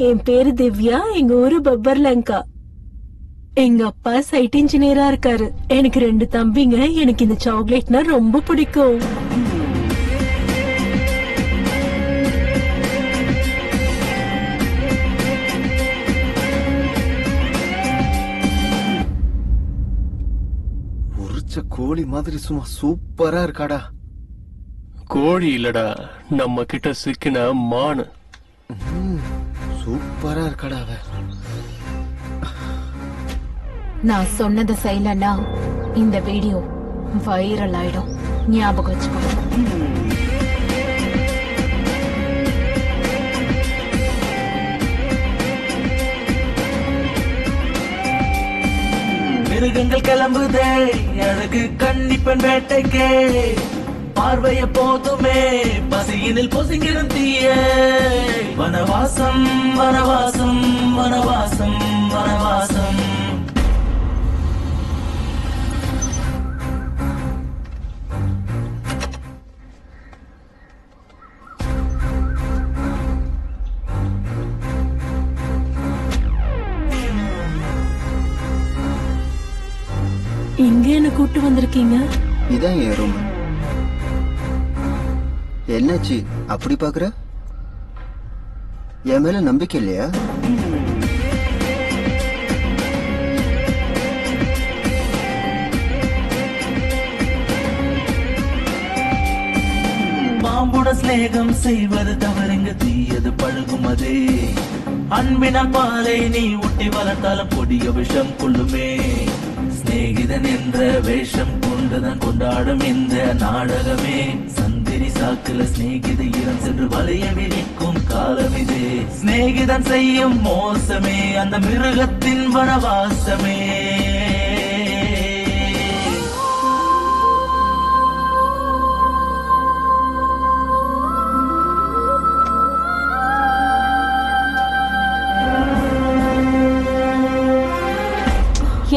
என் பேரு திவ்யா, எங்க ஊரு பப்பர்லங்கா. எங்க அப்பா சைட் இன்ஜினியரா இருக்காரு. எனக்கு 2 தம்பிங்க. எனக்கு இந்த சாக்லேட்னா ரொம்ப பிடிக்கும். உரிச்ச கோழி மாதிரி சும்மா சூப்பரா இருக்காடா. கோழி இல்லடா, நம்ம கிட்ட சிக்கின மானு. சூப்பரா இருக்காடா அவ. நான் சொன்னதை செய்யலன்னா இந்த வீடியோ வைரல் ஆயிடும். ஞாபகம் வச்சுக்கோ. மிருகங்கள் கிளம்புதே அழகு கன்னிப்பெண் வேட்டைக்கே. பார்வைய போதுமே பசியினில் பொசுங்கிடும் தீய. வனவாசம் வனவாசம் வனவாசம் வனவாசம். இங்க என்ன கூட்டு வந்திருக்கீங்க? இதான் என் ரூம். என்னாச்சு அப்படி பாக்குற? என் மேல நம்பிக்கை இல்லையா? பாம்புடன் சிநேகம் செய்வது தவறுங்க, தீயது பழகுமதே. அன்பினால் பாலை நீ ஊட்டி வளர்த்தாலும் கொடிய விஷம் கொள்ளுமே. சிநேகிதன் என்ற வேஷம் கொண்டுதான் கொண்டாடும் இந்த நாடகமே. சந்திரி சாக்குல சிநேகித இடம் சென்று வளைய விரிக்கும் காலம் இது. சிநேகிதன் செய்யும் மோசமே அந்த மிருகத்தின் வனவாசமே.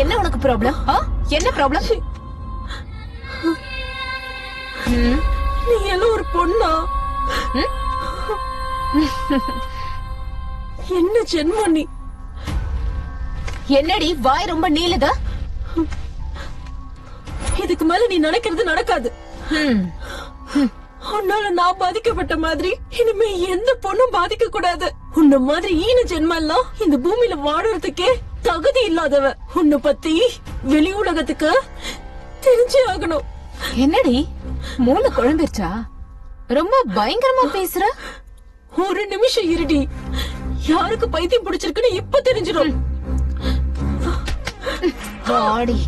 என்ன உனக்கு ப்ராப்ளம்? என்ன ப்ராப்ளம்? நீ எல்லாம் ஒரு பொண்ணா? என்ன ஜென்மம் நீ? என்னடி வாய் ரொம்ப நீளுதா? இதுக்கு மேல நீ நினைக்கிறது நடக்காது. உன்னால நான் பாதிக்கப்பட்ட மாதிரி இனிமே எந்த பொண்ணும் பாதிக்க கூடாது. உன்ன மாதிரி ஈன ஜென்மெல்லாம் இந்த பூமியில வாழறதுக்கே தகுதி இல்லாதவ. உன்னை பத்தி வெளி உலகத்துக்கு தெரிஞ்சே ஆகணும். என்னடி மூளை குழம்பிருச்சா? ரொம்ப பயங்கரமா பேசுற. ஒரு நிமிஷம் இருடி. யாருக்கு பைத்தியம் பிடிச்சிருக்குன்னு இப்ப தெரிஞ்சிடும். ஆடி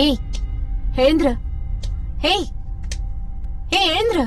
ஏய் எழுந்துரு. ஏய் ஏய் எழுந்துரு.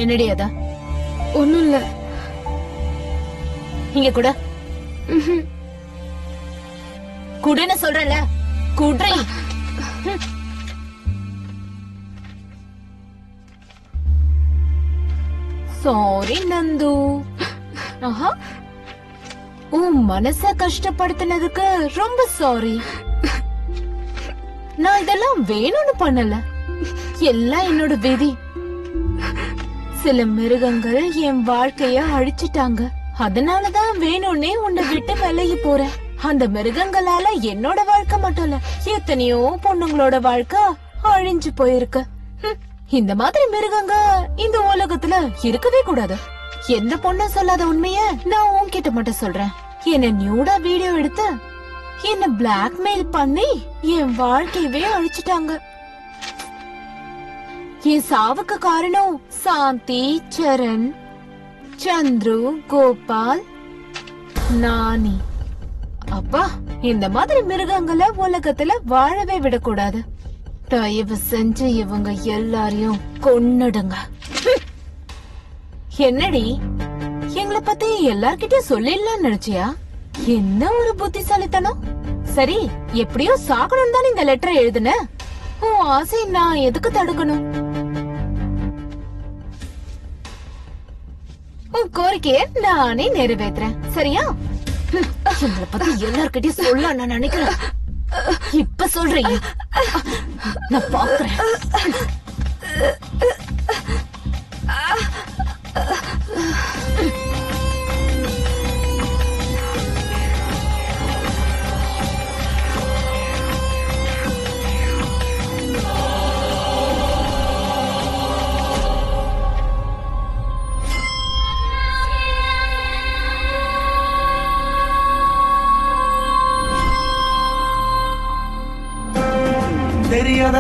என்னடி அத? ஒண்ணும் இல்ல. இங்க கூட குடுன்னு சொல்றல, குடுறி. சாரி நந்து. ஆஹா, உன் மனச கஷ்டப்படுத்தினதுக்கு ரொம்ப சாரி. நான் இதெல்லாம் வேணும்னு பண்ணல, எல்லாம் என்னோட விதி. சில மிருகங்கள் என் வாழ்க்கைய அழிச்சிட்டாங்க, அதனாலதான் வேணும்னே உன்னை விட்டு விலகி போறேன். அந்த மிருகங்களால என்னோட வாழ்க்கை மட்டும் இல்ல, எத்தனையோ பொண்ணுங்களோட வாழ்க்கை அழிஞ்சு போயிருக்கு. இந்த மாதிரி மிருகங்க இந்த உலகத்துல இருக்கவே கூடாது. எந்த பொண்ணு சொல்லாத உண்மைய நான் உன்கிட்ட மட்டும் சொல்றேன். என்ன நியூடா வீடியோ எடுத்து என்ன பிளாக்மெயில் பண்ணி என் வாழ்க்கையவே அழிச்சிட்டாங்க. என் சாவுக்கு காரணம் சாந்தி, சரண், சந்துரு, கோபால், நானி. அப்பா, இந்த மாதிரி மிருகங்களை உலகத்துல வாழவே விடக்கூடாது. தயவு செஞ்சு இவங்க எல்லாரையும் கொன்னுடுங்க. என்னடி, எங்களை பத்தி எல்லார்கிட்டயும் சொல்லிடலாம் நினைச்சியா? என்ன ஒரு புத்திசாலித்தனம். சரி, எப்படியோ சாகணும் தானே இந்த லெட்டரை எழுதுன. உன் ஆசை நான் எதுக்கு தடுக்கணும்? உன் கோரிக்கைய நானே நிறைவேற்றுறேன், சரியா? எங்களை பத்தி எல்லார்கிட்டயும் சொல்ல நான் நினைக்கிறேன். இப்ப சொல்றீங்க, நான் பாக்குறேன்.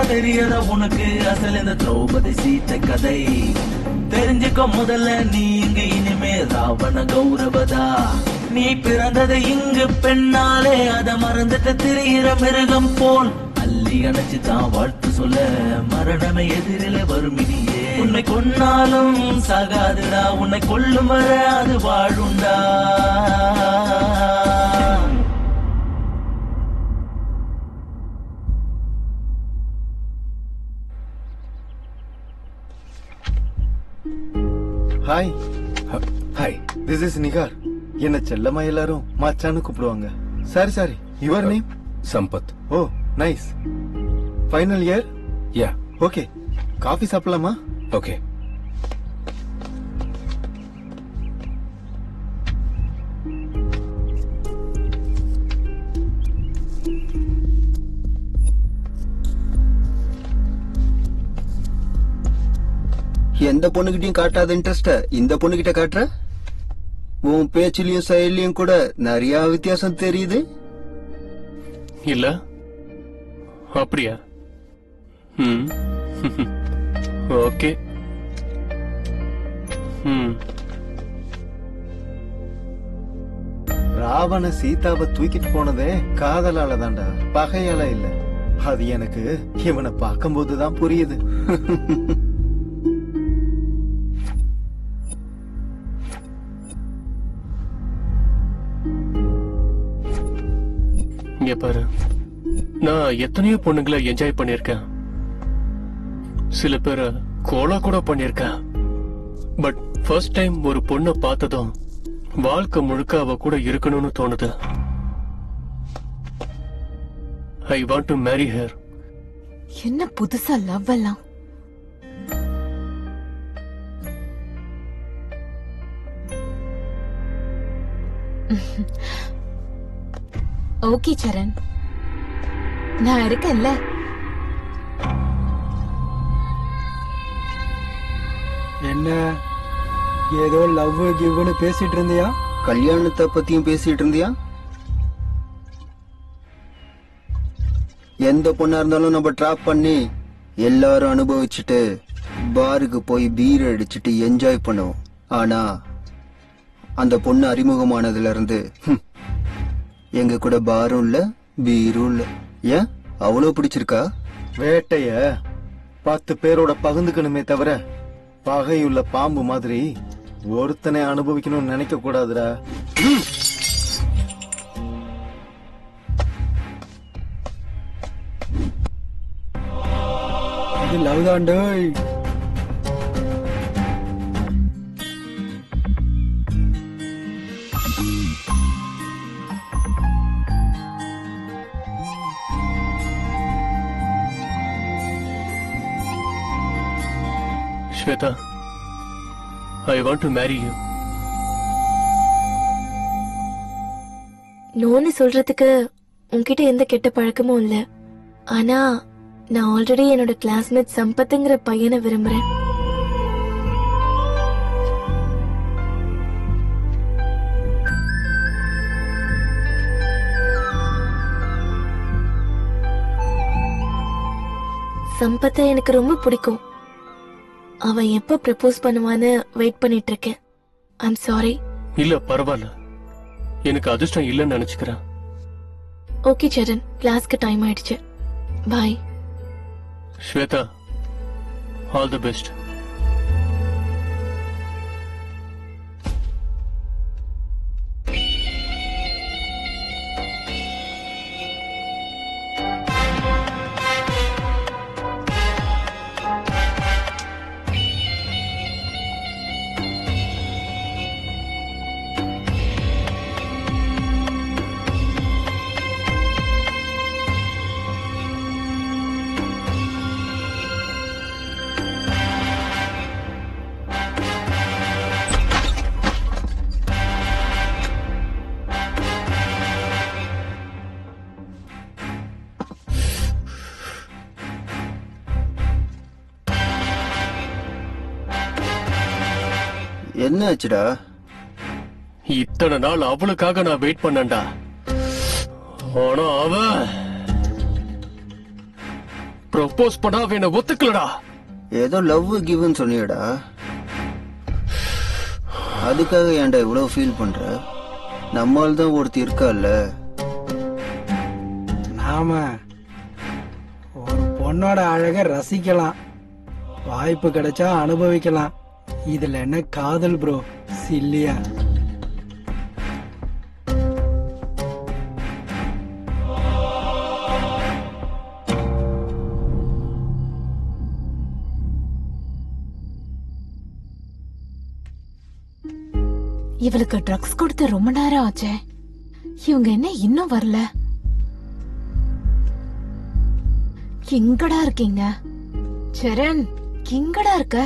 தெரியாத உனக்கு அசல் இந்த திரௌபதி சீத்தை கதை. தெரிஞ்சுக்க முதல்ல நீ இங்கு இனிமே ராவண கௌரவதா. நீ பிறந்தது இங்கு பெண்ணாலே, அத மறந்துட்டு திரிகிற மிருகம் போல் அள்ளி அணைச்சு தான் வாழ்த்து சொல்ல மரணமே எதிரில வருமினியே. உன்னை கொன்னாலும் சாகாதுடா, உன்னை கொல்லும் வர அது வாழுண்டா. Hi hi, this is Nigar. என்ன செல்லமா எல்லாரும் மச்சான்னு கூப்பிடுவாங்க. Sorry, your name? Sampath. Oh nice. Final year? Ya. Okay, coffee சாப்பிடலாமா? ஓகே. எந்த பொண்ணுகிட்டயும் காட்டாத இன்ட்ரெஸ்ட இந்த பொண்ணுகிட்ட காட்டுற? உன் பேச்சிலையும் செயலையும் கூட நிறைய வித்தியாசம் தெரியுது. இல்ல அப்படியா? ஓகே. ராவண சீதாவை தூக்கிட்டு போனதே காதலால தான்டா, பகையால இல்ல. அது எனக்கு இவனை பார்க்கும் போதுதான் புரியுது. இங்க பாரு, நான் எத்தனையோ பொண்ணுங்களை என்ஜாய் பண்ணிருக்கேன், சில பேரை கோலா கூட பண்ணிருக்கேன். பட் ஃபர்ஸ்ட் டைம் ஒரு பொண்ணை பார்த்ததும் வாழ்க்கை முழுக்க அவ கூட இருக்கணும்னு தோணுது. I want to marry her. என்ன புதுசா லவ் எல்லாம்? ஓகே சரண், நான் இருக்கேன்ல. என்ன ஏதோ லவ் கிவ்னு பேசிட்டு இருந்தியா? கல்யாணத்தை பத்தியும் பேசிட்டு இருந்தியா? எந்த பொண்ணா இருந்தாலும் நம்ம டிராப் பண்ணி எல்லாரும் அனுபவிச்சுட்டு பாருக்கு போய் பீர் அடிச்சுட்டு என்ஜாய் பண்ணுவோம். ஆனா அந்த பொண்ணு அறிமுகமானதுல இருந்து எங்க கூட பாரும் இல்ல, பீரும் இல்ல. ஏன் அவ்வளவு பிடிச்சிருக்கா? வேட்டைய 10 பேரோட பகிர்ந்துக்கணுமே தவிர பகையுள்ள பாம்பு மாதிரி ஒருத்தனை அனுபவிக்கணும்னு நினைக்க கூடாதுடா. இது love தாண்டோ. Shweta, I want to marry you. நோன்னு சொல்றதுக்கு உன்கிட்ட எந்த கெட்ட பழக்கமும் இல்ல. ஆனா நான் ஆல்ரெடி என்னோட கிளாஸ்மேட் சம்பத்துங்கிற பையனை விரும்புறேன். சம்பத்தை எனக்கு ரொம்ப பிடிக்கும். அவன் எப்ப ப்ரப்போஸ் பண்ணுவான்னு வெயிட் பண்ணிட்டு இருக்கேன். I'm sorry. இல்ல பரவாயில்ல, எனக்கு அதிர்ஷ்டம் இல்லைன்னு நினைச்சுக்கிறேன். ஓகே சரண், கிளாஸ்க்கு டைம் ஆயிடுச்சு. பாய். Shweta, all the best. என்ன ஆச்சுடா? இத்தனை நாள் அவளுக்காக நான் வெயிட் பண்ணேன்டா. ஆனா அவ ப்ரப்போஸ் பண்ணா அவ என்ன ஒத்துக்கலடா. ஏதோ லவ் கிவ்னு சொன்னியடா, அதுக்காக ஏன்டா இவ்வளவு ஃபீல் பண்ற? நம்மால் தான் ஒருத்தி இருக்கால்ல. நாம ஒரு பொண்ணோட அழக ரசிக்கலாம், வாய்ப்பு கிடைச்சா அனுபவிக்கலாம். இதுல என்ன காதல் ப்ரோ, சில்லியா? இவளுக்கு ட்ரக்ஸ் கொடுத்து ரொம்ப நேரம் ஆச்சே. இவங்க என்ன இன்னும் வரல? எங்கடா இருக்கீங்க? சரண், எங்கடா இருக்க?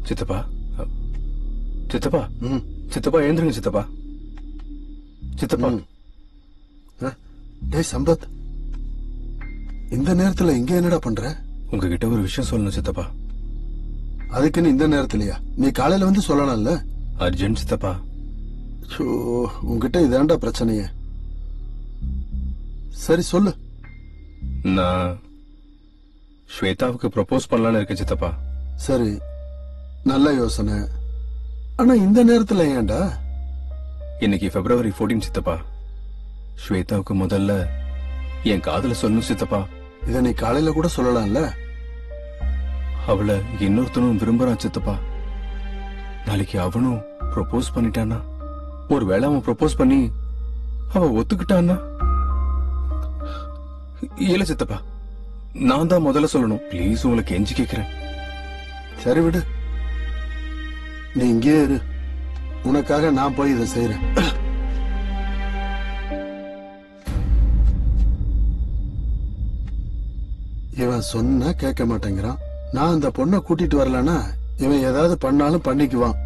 சித்தப்பா, சித்தப்பா, சித்தப்பா எழுந்துருங்க சித்தப்பா. சித்தப்பா. டேய் சம்பத், இந்த நேரத்துல இங்க என்னடா பண்ற? உங்ககிட்ட ஒரு விஷயம் சொல்லணும் சித்தப்பா. அதுக்குன்னு இந்த நேரத்துலயா? நீ காலையில வந்து சொல்லலாம்ல. அர்ஜென்ட் சித்தப்பா. உங்ககிட்ட இதாண்டா பிரச்சனையே. சரி சொல்லு. நான் ஸ்வேதாவுக்கு ப்ரப்போஸ் பண்ணலான்னு இருக்கேன் சித்தப்பா. சரி, நல்ல யோசனை. ஆனா இந்த நேரத்துல ஏன்டா? இன்னைக்கு February 14 சித்தப்பா. ஸ்வேதாவுக்கு முதல்ல என் காதல சொல்லணும் சித்தப்பா. இத நீ காலையில கூட சொல்லலாம்ல. அவளை இன்னொருத்தனும் விரும்புறான் சித்தப்பா. நாளைக்கு அவனும் ப்ரொபோஸ் பண்ணிட்டானா, ஒருவேளை அவன் ப்ரொபோஸ் பண்ணி அவ ஒத்துக்கிட்டான்னா? இல்ல சித்தப்பா, நான் தான் முதல்ல சொல்லணும். ப்ளீஸ், உங்களுக்கு கெஞ்சி கேக்குறேன். சரி விடு, நீ இங்கே இரு. உனக்காக நான் போய் இதை செய்யறேன். இவன் சொன்னா கேட்க மாட்டேங்கிறான். நான் அந்த பொண்ணை கூட்டிட்டு வரலன்னா இவன் ஏதாவது பண்ணாலும் பண்ணிக்குவான்.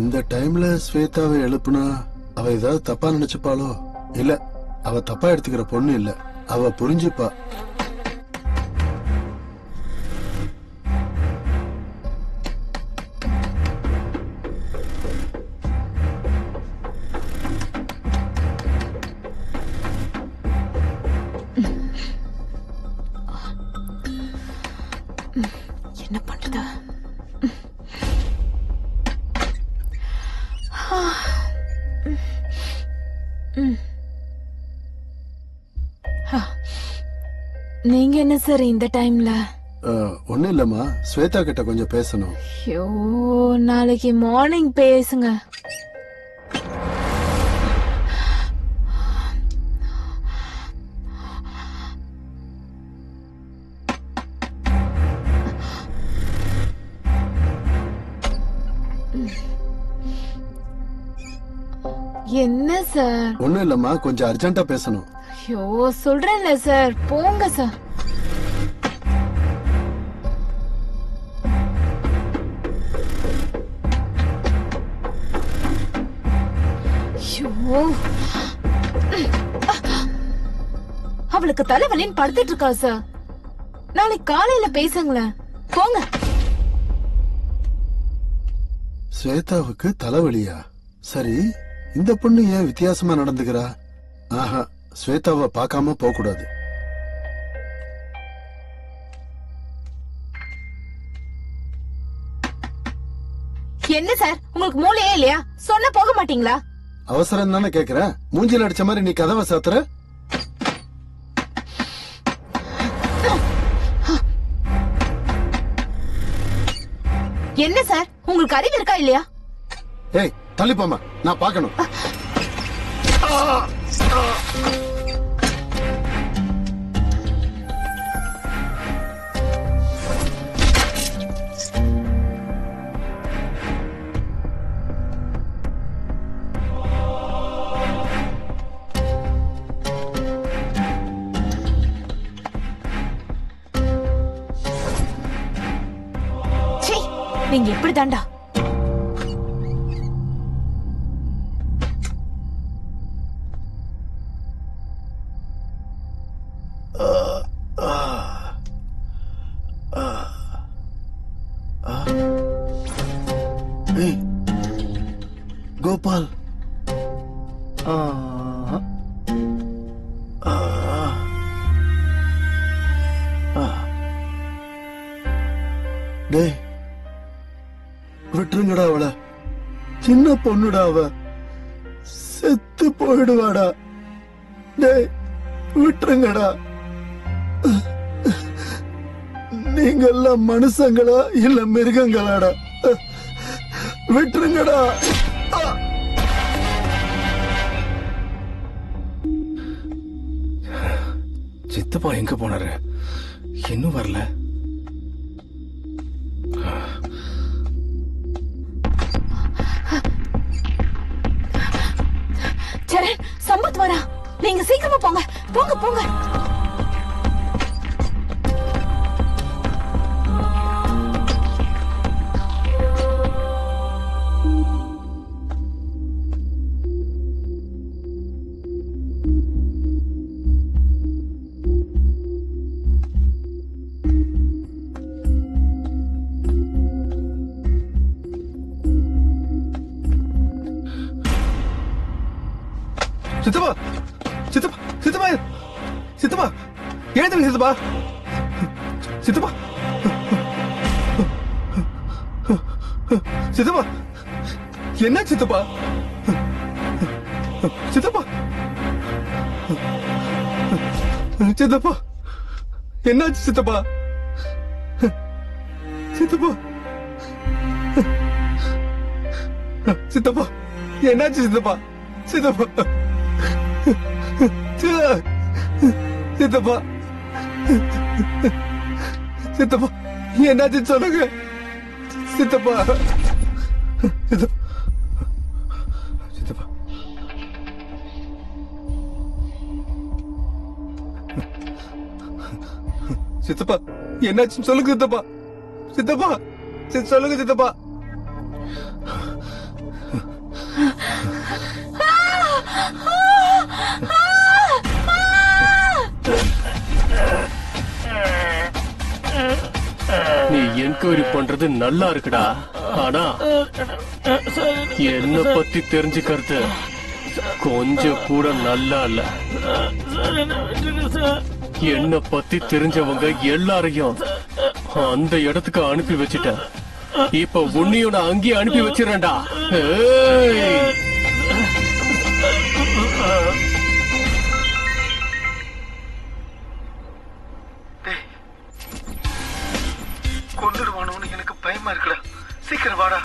இந்த டைம்ல ஸ்வேதாவை எழுப்புனா அவ ஏதாவது தப்பா நினைச்சுப்பாளோ? இல்ல, அவ தப்பா எடுத்துக்கிற பொண்ணு இல்ல, அவ புரிஞ்சுப்பா. என்ன பண்றது? நீங்க என்ன சார் இந்த டைம்ல? ஒண்ணும் இல்லம்மா, ஸ்வேதா கிட்ட கொஞ்சம் பேசணும். ஐயோ, நாளைக்கு மார்னிங் பேசுங்க. என்ன சார்? ஒண்ணும் இல்லம்மா, கொஞ்சம் அர்ஜென்ட்டா பேசணும். ஐயோ, சொல்றேன்ல சார், போங்க சார். ஐயோ, அவளுக்கு தலைவலின்னு படுத்துட்டு இருக்கா சார். நாளைக்கு காலையில பேசுங்களேன், போங்க. ஸ்வேதாவுக்கு தலைவலியா? சரி, இந்த பொண்ணு ஏன் வித்தியாசமா நடந்துக்கிறா? ஆஹா, ஸ்வேதாவை பார்க்காம போக கூடாது. என்ன சார், உங்களுக்கு மூளையே இல்லையா? சொன்ன போக மாட்டீங்களா? அவசரம் தானே கேக்குற, மூஞ்சில அடிச்ச மாதிரி நீ கதவை சாத்துற. என்ன சார், உங்களுக்கு அறிவு இருக்கா இல்லையா? ஏய், தள்ளிப்போமா, நான் பார்க்கணும். நீங்க எப்படி தாண்டா? கோபால், டேய் விட்டுருங்கடா அவளை. சின்ன பொண்ணுடா, அவ செத்து போயிடுவாடா. டேய் விட்டுருங்கடா. நீங்க எல்லாம் மனுஷங்களா இல்ல மிருகங்களாடா? விட்டுருங்கடா. சித்தப்பா எங்க போனாரு? இன்னும் வரல. சரண், சம்பத் வரா. நீங்க சீக்கிரமா போங்க, போங்க போங்க. சித்தப்பா சித்தப்பா சித்தப்பா சித்தப்பா எழுந்துங்க சித்தப்பா சித்தப்பா சித்தப்பா என்ன சித்தப்பா சித்தப்பா சித்தப்பா என்னாச்சு சித்தப்பா சித்தப்பா சித்தப்பா என்னாச்சு சித்தப்பா சித்தப்பா சித்தப்பா சித்தப்பா என்னாச்சு சொல்லுங்க சித்தப்பா சித்தப்பா சித்தப்பா என்னாச்சு சொல்லுங்க சித்தப்பா சித்தப்பா சொல்லுங்க சித்தப்பா நீ என்கொயரி பண்றது நல்லா இருக்குடா, ஆனா என்ன பத்தி தெரிஞ்சுக்கிறது கொஞ்சம் கூட நல்லா இல்ல. என்ன பத்தி தெரிஞ்சவங்க எல்லாரையும் அந்த இடத்துக்கு அனுப்பி வச்சுட்டேன். இப்ப உன்னையும் நான் அங்கேயே அனுப்பி வச்சிடறேன்டா. கொண்டுடுவானு எனக்கு பயமா இருக்குடா. சீக்கிரம் வாடா.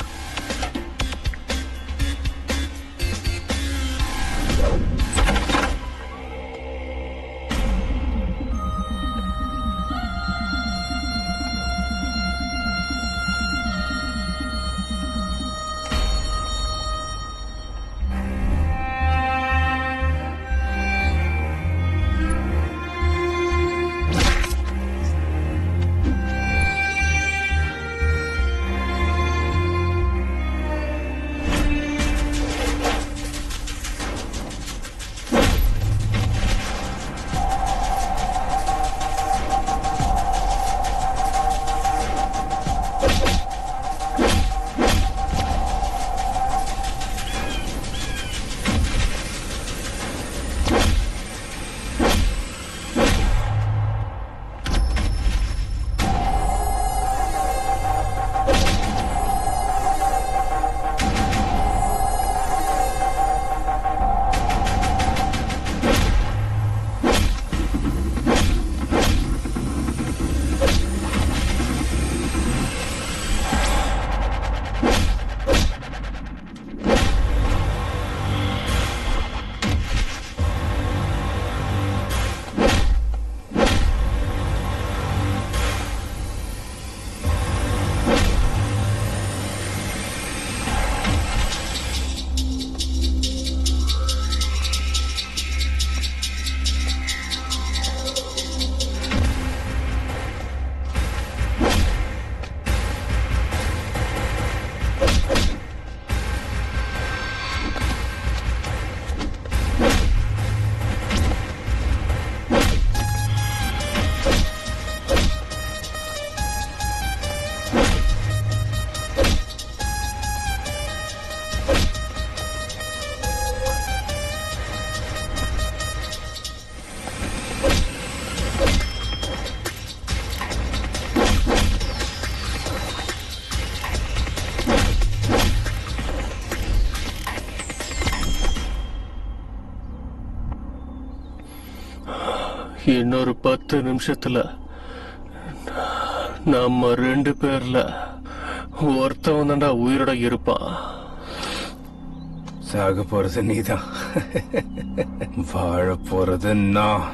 இன்னொரு 10 நிமிஷத்துல நம்ம 2 பேர்ல ஒருத்தவன் தான்டா உயிரோட இருப்பான். சாக போறது நீதான், வாழ போறது நான்.